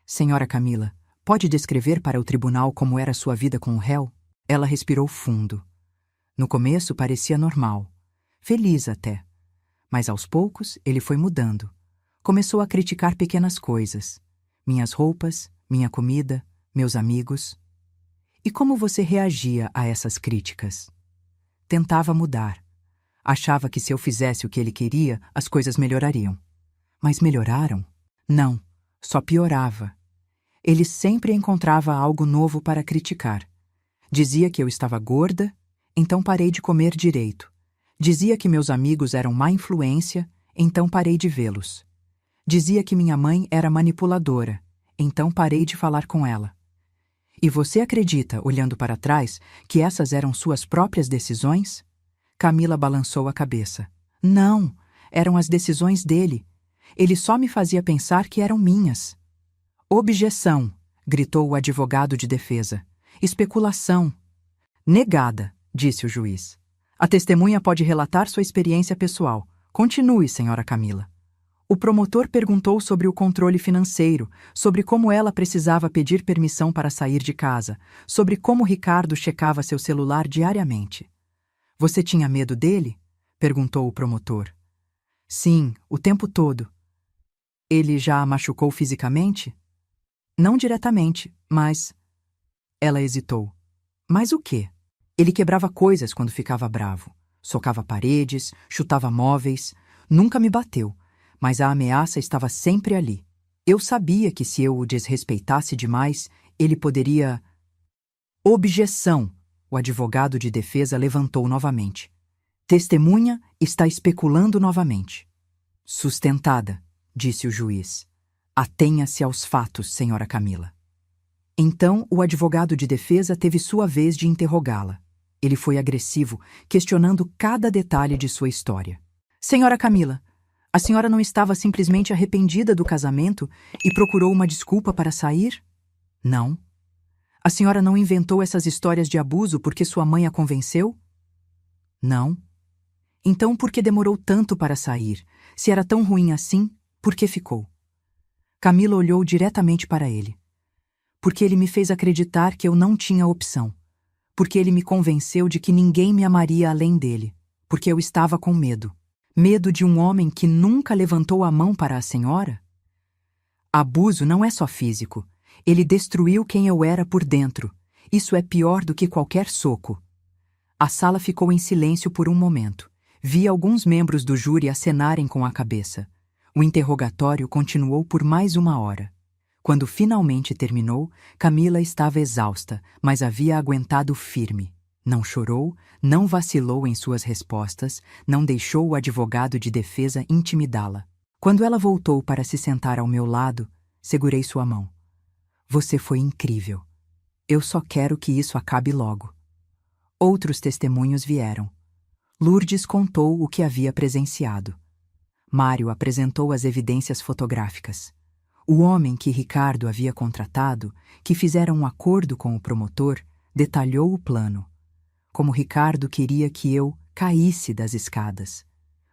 Senhora Camila, pode descrever para o tribunal como era sua vida com o réu? Ela respirou fundo. No começo parecia normal, feliz até. Mas aos poucos ele foi mudando. Começou a criticar pequenas coisas. Minhas roupas, minha comida, meus amigos. E como você reagia a essas críticas? Tentava mudar. Achava que se eu fizesse o que ele queria, as coisas melhorariam. Mas melhoraram? Não, só piorava. Ele sempre encontrava algo novo para criticar. Dizia que eu estava gorda, então parei de comer direito. Dizia que meus amigos eram má influência, então parei de vê-los. Dizia que minha mãe era manipuladora, então parei de falar com ela. E você acredita, olhando para trás, que essas eram suas próprias decisões? Camila balançou a cabeça. Não, eram as decisões dele. Ele só me fazia pensar que eram minhas. Objeção, gritou o advogado de defesa. Especulação. Negada, disse o juiz. A testemunha pode relatar sua experiência pessoal. Continue, senhora Camila. O promotor perguntou sobre o controle financeiro, sobre como ela precisava pedir permissão para sair de casa, sobre como Ricardo checava seu celular diariamente. Você tinha medo dele? Perguntou o promotor. Sim, o tempo todo. Ele já a machucou fisicamente? Não diretamente, mas... Ela hesitou. Mas o quê? Ele quebrava coisas quando ficava bravo. Socava paredes, chutava móveis. Nunca me bateu, mas a ameaça estava sempre ali. Eu sabia que se eu o desrespeitasse demais, ele poderia... Objeção! O advogado de defesa levantou novamente. Testemunha está especulando novamente. Sustentada, disse o juiz. Atenha-se aos fatos, senhora Camila. Então, o advogado de defesa teve sua vez de interrogá-la. Ele foi agressivo, questionando cada detalhe de sua história. Senhora Camila, a senhora não estava simplesmente arrependida do casamento e procurou uma desculpa para sair? Não. A senhora não inventou essas histórias de abuso porque sua mãe a convenceu? Não. Então, por que demorou tanto para sair? Se era tão ruim assim, por que ficou? Camila olhou diretamente para ele. Porque ele me fez acreditar que eu não tinha opção. Porque ele me convenceu de que ninguém me amaria além dele. Porque eu estava com medo. Medo de um homem que nunca levantou a mão para a senhora? Abuso não é só físico. Ele destruiu quem eu era por dentro. Isso é pior do que qualquer soco. A sala ficou em silêncio por um momento. Vi alguns membros do júri acenarem com a cabeça. O interrogatório continuou por mais 1 hora. Quando finalmente terminou, Camila estava exausta, mas havia aguentado firme. Não chorou, não vacilou em suas respostas, não deixou o advogado de defesa intimidá-la. Quando ela voltou para se sentar ao meu lado, segurei sua mão. Você foi incrível. Eu só quero que isso acabe logo. Outros testemunhos vieram. Lourdes contou o que havia presenciado. Mário apresentou as evidências fotográficas. O homem que Ricardo havia contratado, que fizera um acordo com o promotor, detalhou o plano. Como Ricardo queria que eu caísse das escadas.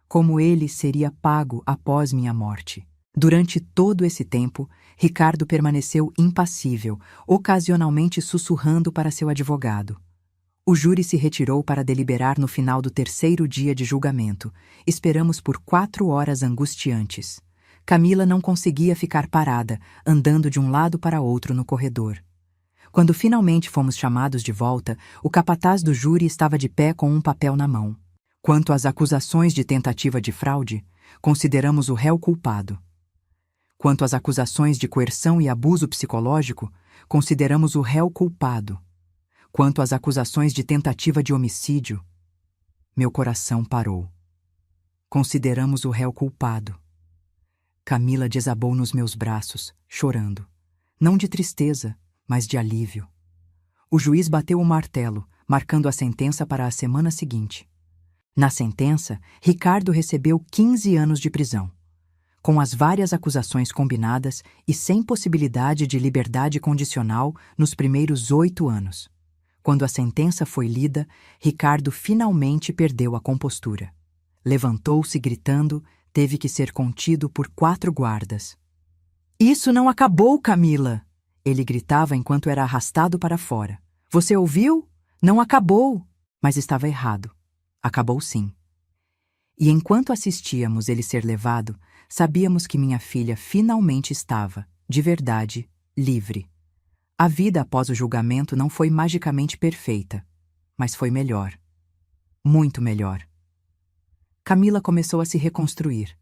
Como ele seria pago após minha morte. Durante todo esse tempo, Ricardo permaneceu impassível, ocasionalmente sussurrando para seu advogado. O júri se retirou para deliberar no final do 3º dia de julgamento. Esperamos por 4 horas angustiantes. Camila não conseguia ficar parada, andando de um lado para outro no corredor. Quando finalmente fomos chamados de volta, o capataz do júri estava de pé com um papel na mão. Quanto às acusações de tentativa de fraude, consideramos o réu culpado. Quanto às acusações de coerção e abuso psicológico, consideramos o réu culpado. Quanto às acusações de tentativa de homicídio, meu coração parou. Consideramos o réu culpado. Camila desabou nos meus braços, chorando. Não de tristeza, mas de alívio. O juiz bateu o martelo, marcando a sentença para a semana seguinte. Na sentença, Ricardo recebeu 15 anos de prisão. Com as várias acusações combinadas e sem possibilidade de liberdade condicional nos primeiros 8 anos. Quando a sentença foi lida, Ricardo finalmente perdeu a compostura. Levantou-se gritando, teve que ser contido por 4 guardas. Isso não acabou, Camila! Ele gritava enquanto era arrastado para fora. Você ouviu? Não acabou! Mas estava errado. Acabou sim. E enquanto assistíamos ele ser levado, sabíamos que minha filha finalmente estava, de verdade, livre. A vida após o julgamento não foi magicamente perfeita, mas foi melhor. Muito melhor. Camila começou a se reconstruir,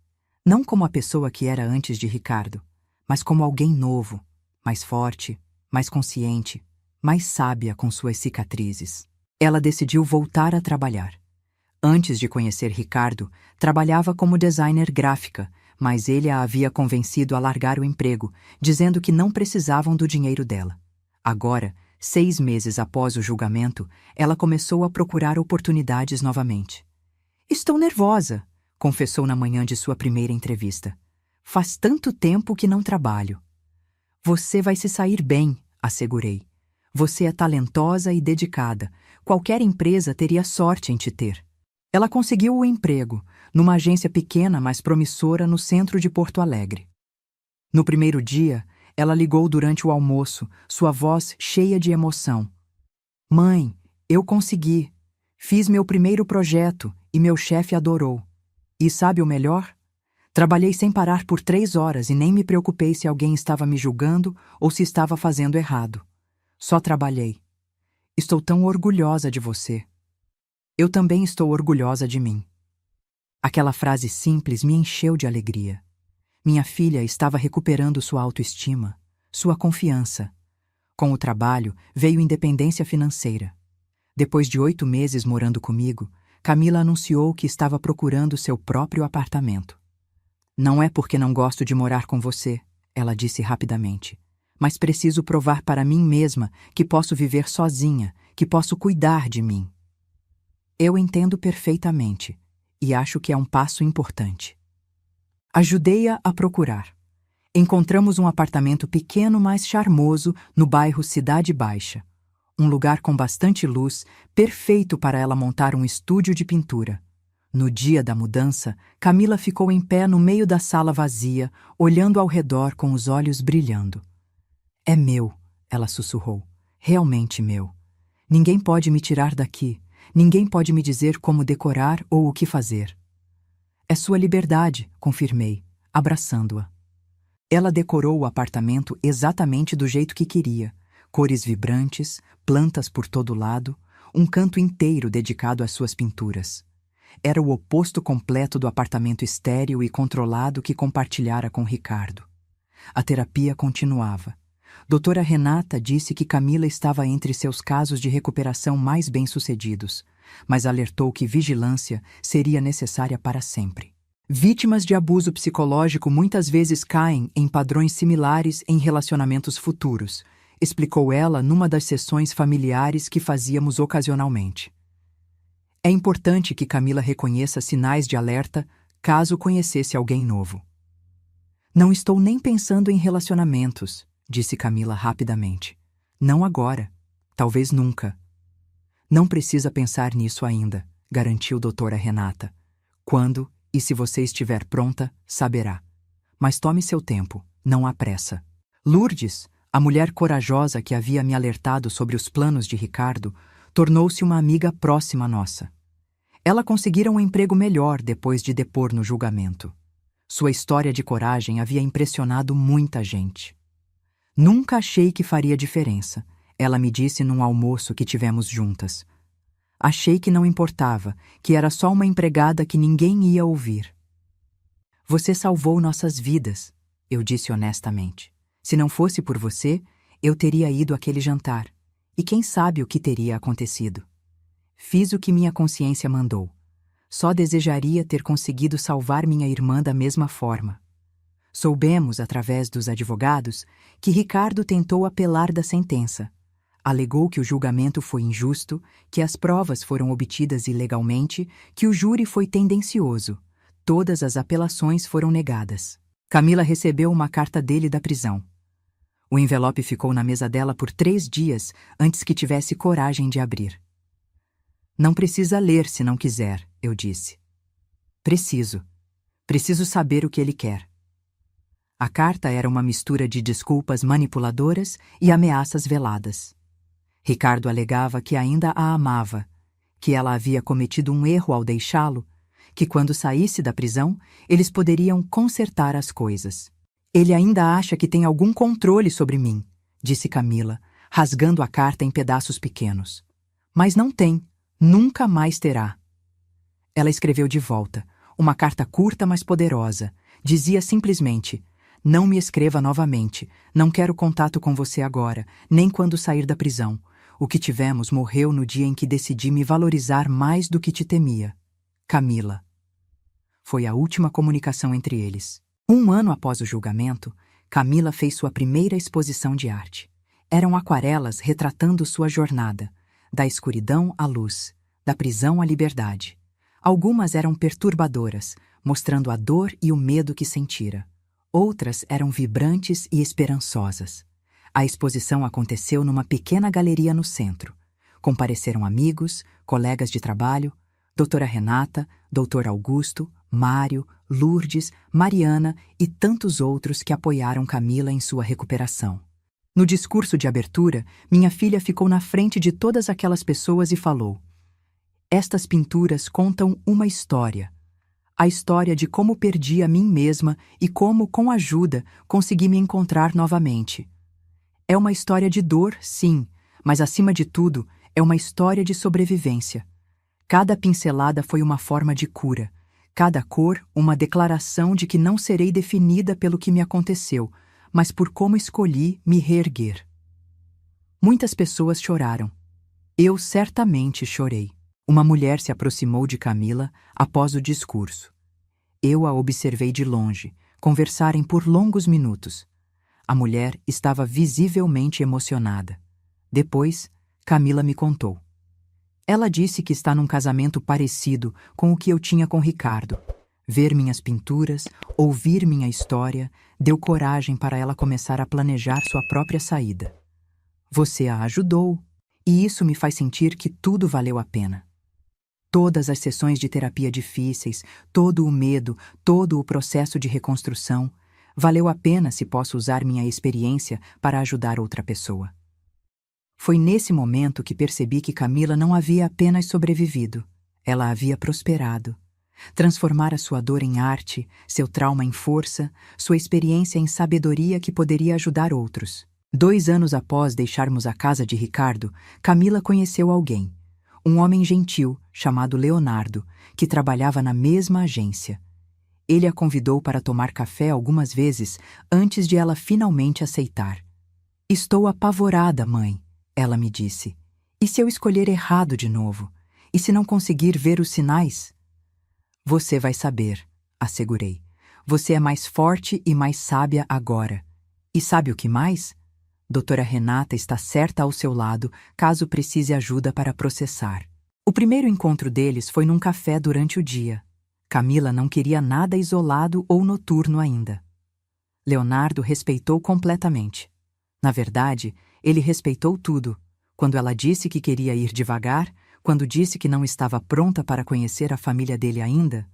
não como a pessoa que era antes de Ricardo, mas como alguém novo, mais forte, mais consciente, mais sábia com suas cicatrizes. Ela decidiu voltar a trabalhar. Antes de conhecer Ricardo, trabalhava como designer gráfica, mas ele a havia convencido a largar o emprego, dizendo que não precisavam do dinheiro dela. Agora, 6 meses após o julgamento, ela começou a procurar oportunidades novamente. Estou nervosa, confessou na manhã de sua primeira entrevista. Faz tanto tempo que não trabalho. Você vai se sair bem, assegurei. Você é talentosa e dedicada. Qualquer empresa teria sorte em te ter. Ela conseguiu o emprego, numa agência pequena, mas promissora, no centro de Porto Alegre. No primeiro dia, ela ligou durante o almoço, sua voz cheia de emoção. Mãe, eu consegui. Fiz meu primeiro projeto e meu chefe adorou. E sabe o melhor? Trabalhei sem parar por 3 horas e nem me preocupei se alguém estava me julgando ou se estava fazendo errado. Só trabalhei. Estou tão orgulhosa de você. Eu também estou orgulhosa de mim. Aquela frase simples me encheu de alegria. Minha filha estava recuperando sua autoestima, sua confiança. Com o trabalho, veio independência financeira. Depois de 8 meses morando comigo, Camila anunciou que estava procurando seu próprio apartamento. Não é porque não gosto de morar com você, ela disse rapidamente, mas preciso provar para mim mesma que posso viver sozinha, que posso cuidar de mim. Eu entendo perfeitamente e acho que é um passo importante. Ajudei-a a procurar. Encontramos um apartamento pequeno, mas charmoso, no bairro Cidade Baixa. Um lugar com bastante luz, perfeito para ela montar um estúdio de pintura. No dia da mudança, Camila ficou em pé no meio da sala vazia, olhando ao redor com os olhos brilhando. É meu, ela sussurrou. Realmente meu. Ninguém pode me tirar daqui. Ninguém pode me dizer como decorar ou o que fazer. É sua liberdade, confirmei, abraçando-a. Ela decorou o apartamento exatamente do jeito que queria. Cores vibrantes, plantas por todo lado, um canto inteiro dedicado às suas pinturas. Era o oposto completo do apartamento estéril e controlado que compartilhara com Ricardo. A terapia continuava. Doutora Renata disse que Camila estava entre seus casos de recuperação mais bem-sucedidos, mas alertou que vigilância seria necessária para sempre. Vítimas de abuso psicológico muitas vezes caem em padrões similares em relacionamentos futuros, explicou ela numa das sessões familiares que fazíamos ocasionalmente. É importante que Camila reconheça sinais de alerta caso conhecesse alguém novo. Não estou nem pensando em relacionamentos, disse Camila rapidamente. Não agora. Talvez nunca. Não precisa pensar nisso ainda, garantiu doutora Renata. Quando e se você estiver pronta, saberá. Mas tome seu tempo, não há pressa. Lourdes, a mulher corajosa que havia me alertado sobre os planos de Ricardo, tornou-se uma amiga próxima nossa. Ela conseguira um emprego melhor depois de depor no julgamento. Sua história de coragem havia impressionado muita gente. Nunca achei que faria diferença, ela me disse num almoço que tivemos juntas. Achei que não importava, que era só uma empregada que ninguém ia ouvir. Você salvou nossas vidas, eu disse honestamente. Se não fosse por você, eu teria ido àquele jantar. E quem sabe o que teria acontecido? Fiz o que minha consciência mandou. Só desejaria ter conseguido salvar minha irmã da mesma forma. Soubemos, através dos advogados, que Ricardo tentou apelar da sentença. Alegou que o julgamento foi injusto, que as provas foram obtidas ilegalmente, que o júri foi tendencioso. Todas as apelações foram negadas. Camila recebeu uma carta dele da prisão. O envelope ficou na mesa dela por 3 dias antes que tivesse coragem de abrir. Não precisa ler se não quiser, eu disse. Preciso. Preciso saber o que ele quer. A carta era uma mistura de desculpas manipuladoras e ameaças veladas. Ricardo alegava que ainda a amava, que ela havia cometido um erro ao deixá-lo, que quando saísse da prisão, eles poderiam consertar as coisas. Ele ainda acha que tem algum controle sobre mim, disse Camila, rasgando a carta em pedaços pequenos. Mas não tem, nunca mais terá. Ela escreveu de volta, uma carta curta mas poderosa. Dizia simplesmente: não me escreva novamente, não quero contato com você agora, nem quando sair da prisão. O que tivemos morreu no dia em que decidi me valorizar mais do que te temia. Camila. Foi a última comunicação entre eles. 1 ano após o julgamento, Camila fez sua primeira exposição de arte. Eram aquarelas retratando sua jornada, da escuridão à luz, da prisão à liberdade. Algumas eram perturbadoras, mostrando a dor e o medo que sentira. Outras eram vibrantes e esperançosas. A exposição aconteceu numa pequena galeria no centro. Compareceram amigos, colegas de trabalho, doutora Renata, doutor Augusto, Mário, Lourdes, Mariana e tantos outros que apoiaram Camila em sua recuperação. No discurso de abertura, minha filha ficou na frente de todas aquelas pessoas e falou: estas pinturas contam uma história. A história de como perdi a mim mesma e como, com ajuda, consegui me encontrar novamente. É uma história de dor, sim, mas acima de tudo, é uma história de sobrevivência. Cada pincelada foi uma forma de cura. Cada cor, uma declaração de que não serei definida pelo que me aconteceu, mas por como escolhi me reerguer. Muitas pessoas choraram. Eu certamente chorei. Uma mulher se aproximou de Camila após o discurso. Eu a observei de longe, conversarem por longos minutos. A mulher estava visivelmente emocionada. Depois, Camila me contou. Ela disse que está num casamento parecido com o que eu tinha com Ricardo. Ver minhas pinturas, ouvir minha história, deu coragem para ela começar a planejar sua própria saída. Você a ajudou, e isso me faz sentir que tudo valeu a pena. Todas as sessões de terapia difíceis, todo o medo, todo o processo de reconstrução, valeu a pena se posso usar minha experiência para ajudar outra pessoa. Foi nesse momento que percebi que Camila não havia apenas sobrevivido, ela havia prosperado. Transformara sua dor em arte, seu trauma em força, sua experiência em sabedoria que poderia ajudar outros. 2 anos após deixarmos a casa de Ricardo, Camila conheceu alguém. Um homem gentil, chamado Leonardo, que trabalhava na mesma agência. Ele a convidou para tomar café algumas vezes antes de ela finalmente aceitar. Estou apavorada, mãe, ela me disse. E se eu escolher errado de novo? E se não conseguir ver os sinais? Você vai saber, assegurei. Você é mais forte e mais sábia agora. E sabe o que mais? Doutora Renata está certa ao seu lado, caso precise ajuda para processar. O primeiro encontro deles foi num café durante o dia. Camila não queria nada isolado ou noturno ainda. Leonardo respeitou completamente. Na verdade, ele respeitou tudo. Quando ela disse que queria ir devagar, quando disse que não estava pronta para conhecer a família dele ainda,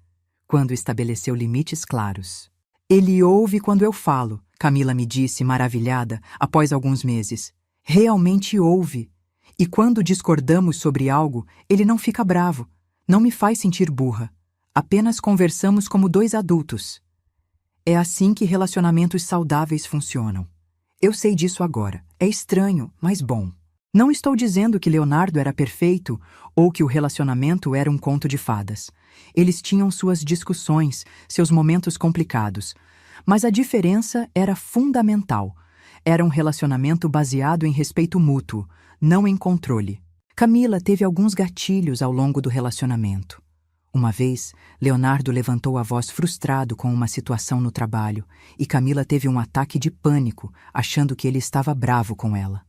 quando estabeleceu limites claros. Ele ouve quando eu falo, Camila me disse, maravilhada, após alguns meses. Realmente ouve. E quando discordamos sobre algo, ele não fica bravo, não me faz sentir burra. Apenas conversamos como 2 adultos. É assim que relacionamentos saudáveis funcionam. Eu sei disso agora. É estranho, mas bom. Não estou dizendo que Leonardo era perfeito ou que o relacionamento era um conto de fadas. Eles tinham suas discussões, seus momentos complicados. Mas a diferença era fundamental. Era um relacionamento baseado em respeito mútuo, não em controle. Camila teve alguns gatilhos ao longo do relacionamento. Uma vez, Leonardo levantou a voz frustrado com uma situação no trabalho e Camila teve um ataque de pânico, achando que ele estava bravo com ela.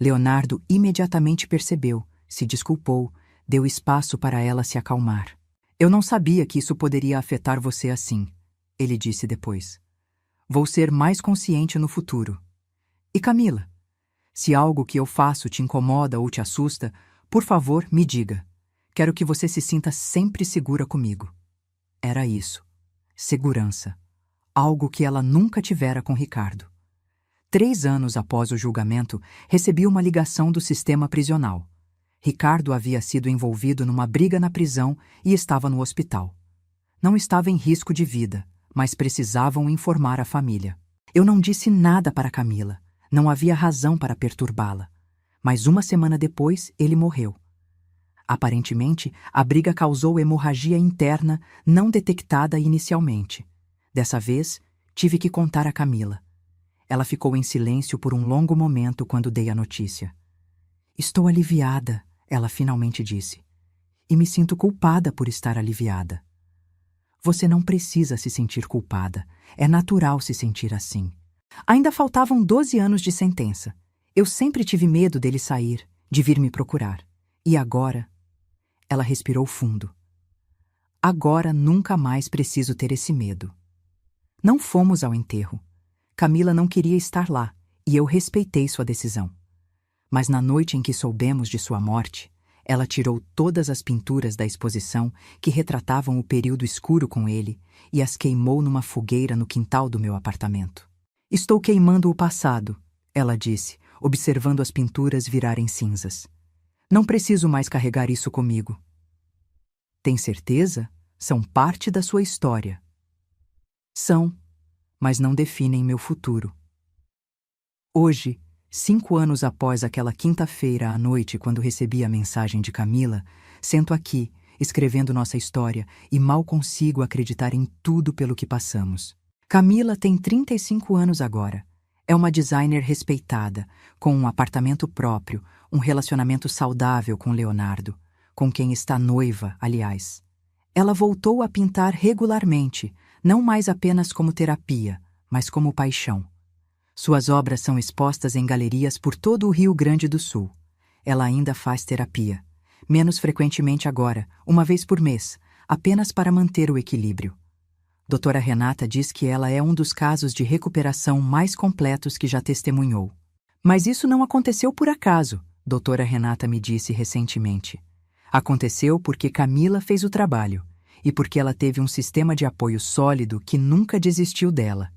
Leonardo imediatamente percebeu, se desculpou, deu espaço para ela se acalmar. Eu não sabia que isso poderia afetar você assim, ele disse depois. Vou ser mais consciente no futuro. E Camila, se algo que eu faço te incomoda ou te assusta, por favor, me diga. Quero que você se sinta sempre segura comigo. Era isso. Segurança. Algo que ela nunca tivera com Ricardo. 3 anos após o julgamento, recebi uma ligação do sistema prisional. Ricardo havia sido envolvido numa briga na prisão e estava no hospital. Não estava em risco de vida, mas precisavam informar a família. Eu não disse nada para Camila. Não havia razão para perturbá-la. Mas 1 semana depois, ele morreu. Aparentemente, a briga causou hemorragia interna não detectada inicialmente. Dessa vez, tive que contar a Camila. Ela ficou em silêncio por um longo momento quando dei a notícia. Estou aliviada, ela finalmente disse. E me sinto culpada por estar aliviada. Você não precisa se sentir culpada. É natural se sentir assim. Ainda faltavam 12 anos de sentença. Eu sempre tive medo dele sair, de vir me procurar. E agora? Ela respirou fundo. Agora nunca mais preciso ter esse medo. Não fomos ao enterro. Camila não queria estar lá, e eu respeitei sua decisão. Mas na noite em que soubemos de sua morte, ela tirou todas as pinturas da exposição que retratavam o período escuro com ele e as queimou numa fogueira no quintal do meu apartamento. Estou queimando o passado, ela disse, observando as pinturas virarem cinzas. Não preciso mais carregar isso comigo. Tem certeza? São parte da sua história. São, mas não definem meu futuro. Hoje, 5 anos após aquela quinta-feira à noite quando recebi a mensagem de Camila, sento aqui, escrevendo nossa história e mal consigo acreditar em tudo pelo que passamos. Camila tem 35 anos agora. É uma designer respeitada, com um apartamento próprio, um relacionamento saudável com Leonardo, com quem está noiva, aliás. Ela voltou a pintar regularmente, não mais apenas como terapia, mas como paixão. Suas obras são expostas em galerias por todo o Rio Grande do Sul. Ela ainda faz terapia, menos frequentemente agora, uma vez por mês, apenas para manter o equilíbrio. Doutora Renata diz que ela é um dos casos de recuperação mais completos que já testemunhou. Mas isso não aconteceu por acaso, doutora Renata me disse recentemente. Aconteceu porque Camila fez o trabalho e porque ela teve um sistema de apoio sólido que nunca desistiu dela.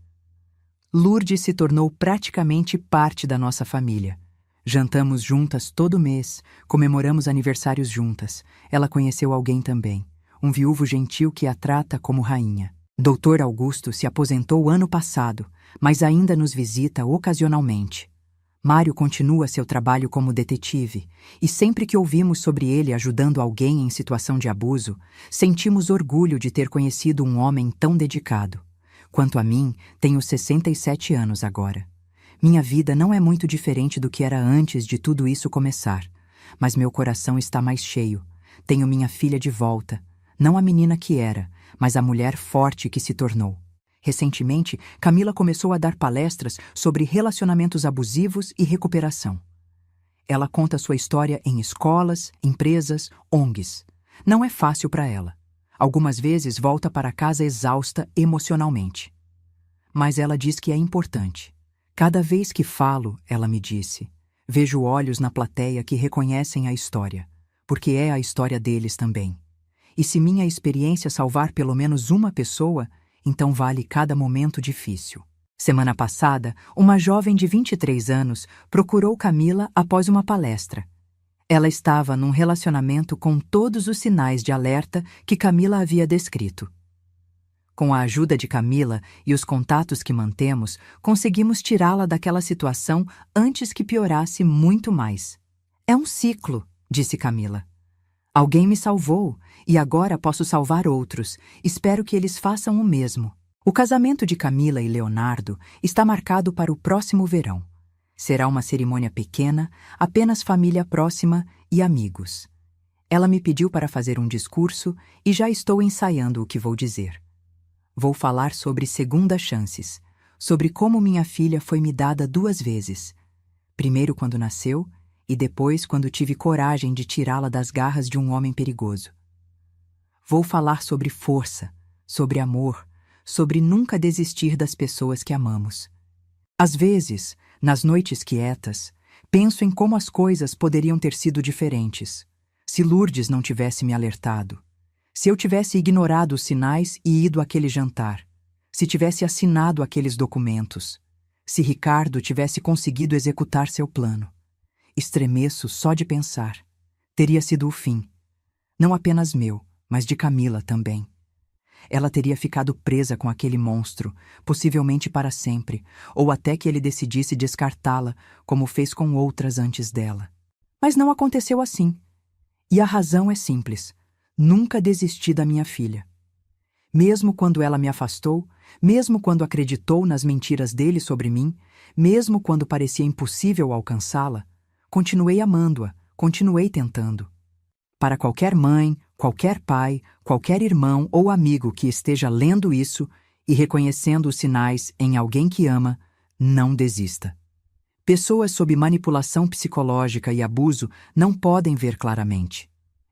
Lourdes se tornou praticamente parte da nossa família. Jantamos juntas todo mês, comemoramos aniversários juntas. Ela conheceu alguém também, um viúvo gentil que a trata como rainha. Doutor Augusto se aposentou ano passado, mas ainda nos visita ocasionalmente. Mário continua seu trabalho como detetive, e sempre que ouvimos sobre ele ajudando alguém em situação de abuso, sentimos orgulho de ter conhecido um homem tão dedicado. Quanto a mim, tenho 67 anos agora. Minha vida não é muito diferente do que era antes de tudo isso começar, mas meu coração está mais cheio. Tenho minha filha de volta, não a menina que era, mas a mulher forte que se tornou. Recentemente, Camila começou a dar palestras sobre relacionamentos abusivos e recuperação. Ela conta sua história em escolas, empresas, ONGs. Não é fácil para ela. Algumas vezes volta para casa exausta emocionalmente. Mas ela diz que é importante. Cada vez que falo, ela me disse, vejo olhos na plateia que reconhecem a história, porque é a história deles também. E se minha experiência salvar pelo menos uma pessoa, então vale cada momento difícil. Semana passada, uma jovem de 23 anos procurou Camila após uma palestra. Ela estava num relacionamento com todos os sinais de alerta que Camila havia descrito. Com a ajuda de Camila e os contatos que mantemos, conseguimos tirá-la daquela situação antes que piorasse muito mais. É um ciclo, disse Camila. Alguém me salvou, e agora posso salvar outros. Espero que eles façam o mesmo. O casamento de Camila e Leonardo está marcado para o próximo verão. Será uma cerimônia pequena, apenas família próxima e amigos. Ela me pediu para fazer um discurso e já estou ensaiando o que vou dizer. Vou falar sobre segundas chances, sobre como minha filha foi me dada 2 vezes. Primeiro quando nasceu, e depois quando tive coragem de tirá-la das garras de um homem perigoso. Vou falar sobre força, sobre amor, sobre nunca desistir das pessoas que amamos. Às vezes, nas noites quietas, penso em como as coisas poderiam ter sido diferentes, se Lourdes não tivesse me alertado, se eu tivesse ignorado os sinais e ido àquele jantar, se tivesse assinado aqueles documentos, se Ricardo tivesse conseguido executar seu plano. Estremeço só de pensar. Teria sido o fim. Não apenas meu, mas de Camila também. Ela teria ficado presa com aquele monstro, possivelmente para sempre, ou até que ele decidisse descartá-la, como fez com outras antes dela. Mas não aconteceu assim. E a razão é simples. Nunca desisti da minha filha. Mesmo quando ela me afastou, mesmo quando acreditou nas mentiras dele sobre mim, mesmo quando parecia impossível alcançá-la, continuei amando-a, continuei tentando. Para qualquer mãe, qualquer pai, qualquer irmão ou amigo que esteja lendo isso e reconhecendo os sinais em alguém que ama, não desista. Pessoas sob manipulação psicológica e abuso não podem ver claramente.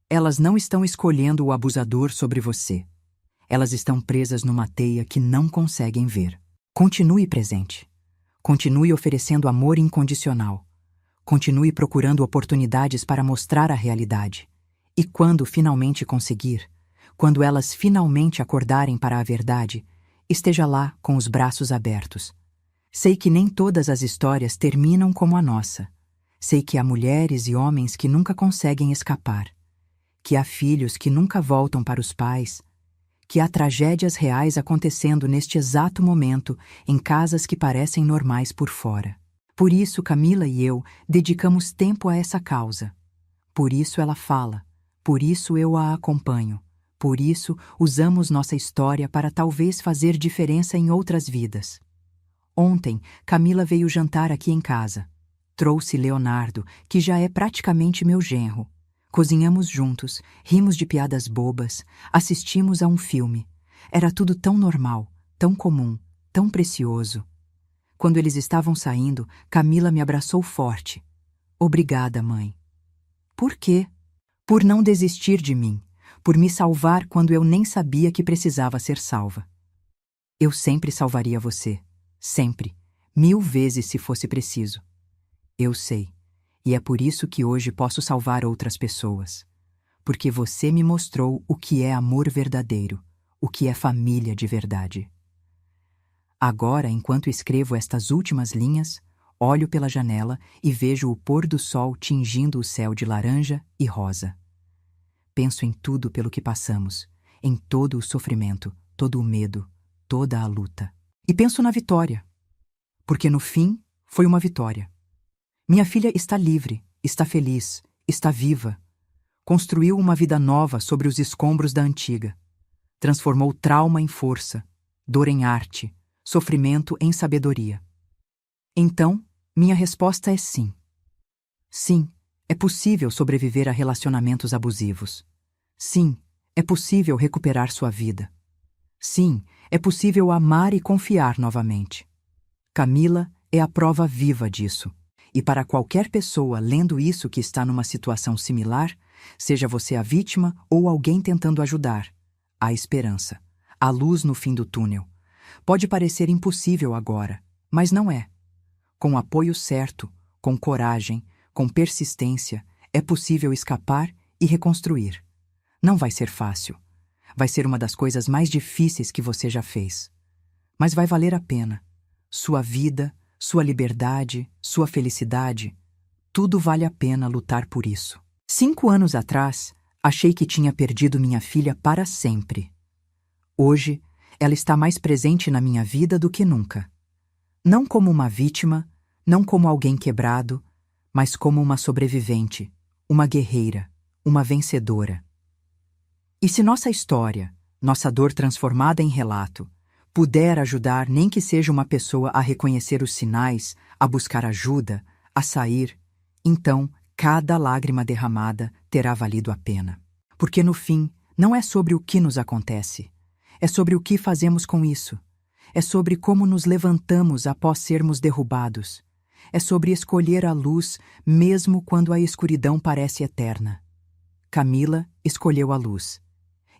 Elas não estão escolhendo o abusador sobre você. Elas estão presas numa teia que não conseguem ver. Continue presente. Continue oferecendo amor incondicional. Continue procurando oportunidades para mostrar a realidade. E quando finalmente conseguir, quando elas finalmente acordarem para a verdade, esteja lá com os braços abertos. Sei que nem todas as histórias terminam como a nossa. Sei que há mulheres e homens que nunca conseguem escapar. Que há filhos que nunca voltam para os pais. Que há tragédias reais acontecendo neste exato momento em casas que parecem normais por fora. Por isso, Camila e eu dedicamos tempo a essa causa. Por isso ela fala. Por isso eu a acompanho. Por isso usamos nossa história para talvez fazer diferença em outras vidas. Ontem, Camila veio jantar aqui em casa. Trouxe Leonardo, que já é praticamente meu genro. Cozinhamos juntos, rimos de piadas bobas, assistimos a um filme. Era tudo tão normal, tão comum, tão precioso. Quando eles estavam saindo, Camila me abraçou forte. Obrigada, mãe. Por quê? Por não desistir de mim, por me salvar quando eu nem sabia que precisava ser salva. Eu sempre salvaria você, sempre, 1000 vezes se fosse preciso. Eu sei, e é por isso que hoje posso salvar outras pessoas. Porque você me mostrou o que é amor verdadeiro, o que é família de verdade. Agora, enquanto escrevo estas últimas linhas, olho pela janela e vejo o pôr do sol tingindo o céu de laranja e rosa. Penso em tudo pelo que passamos, em todo o sofrimento, todo o medo, toda a luta. E penso na vitória, porque no fim foi uma vitória. Minha filha está livre, está feliz, está viva. Construiu uma vida nova sobre os escombros da antiga. Transformou trauma em força, dor em arte, sofrimento em sabedoria. Então, minha resposta é sim. Sim, é possível sobreviver a relacionamentos abusivos. Sim, é possível recuperar sua vida. Sim, é possível amar e confiar novamente. Camila é a prova viva disso. E para qualquer pessoa lendo isso que está numa situação similar, seja você a vítima ou alguém tentando ajudar, há esperança, há luz no fim do túnel. Pode parecer impossível agora, mas não é. Com o apoio certo, com coragem, com persistência, é possível escapar e reconstruir. Não vai ser fácil. Vai ser uma das coisas mais difíceis que você já fez. Mas vai valer a pena. Sua vida, sua liberdade, sua felicidade, tudo vale a pena lutar por isso. 5 anos atrás, achei que tinha perdido minha filha para sempre. Hoje, ela está mais presente na minha vida do que nunca. Não como uma vítima, não como alguém quebrado, mas como uma sobrevivente, uma guerreira, uma vencedora. E se nossa história, nossa dor transformada em relato, puder ajudar nem que seja uma pessoa a reconhecer os sinais, a buscar ajuda, a sair, então cada lágrima derramada terá valido a pena. Porque no fim, não é sobre o que nos acontece, é sobre o que fazemos com isso. É sobre como nos levantamos após sermos derrubados. É sobre escolher a luz mesmo quando a escuridão parece eterna. Camila escolheu a luz.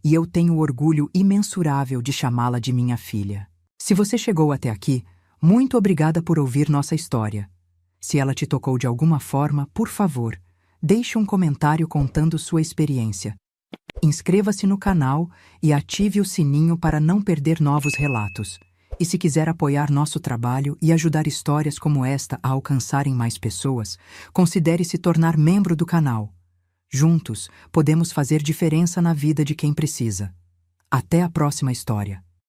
E eu tenho orgulho imensurável de chamá-la de minha filha. Se você chegou até aqui, muito obrigada por ouvir nossa história. Se ela te tocou de alguma forma, por favor, deixe um comentário contando sua experiência. Inscreva-se no canal e ative o sininho para não perder novos relatos. E se quiser apoiar nosso trabalho e ajudar histórias como esta a alcançarem mais pessoas, considere se tornar membro do canal. Juntos, podemos fazer diferença na vida de quem precisa. Até a próxima história.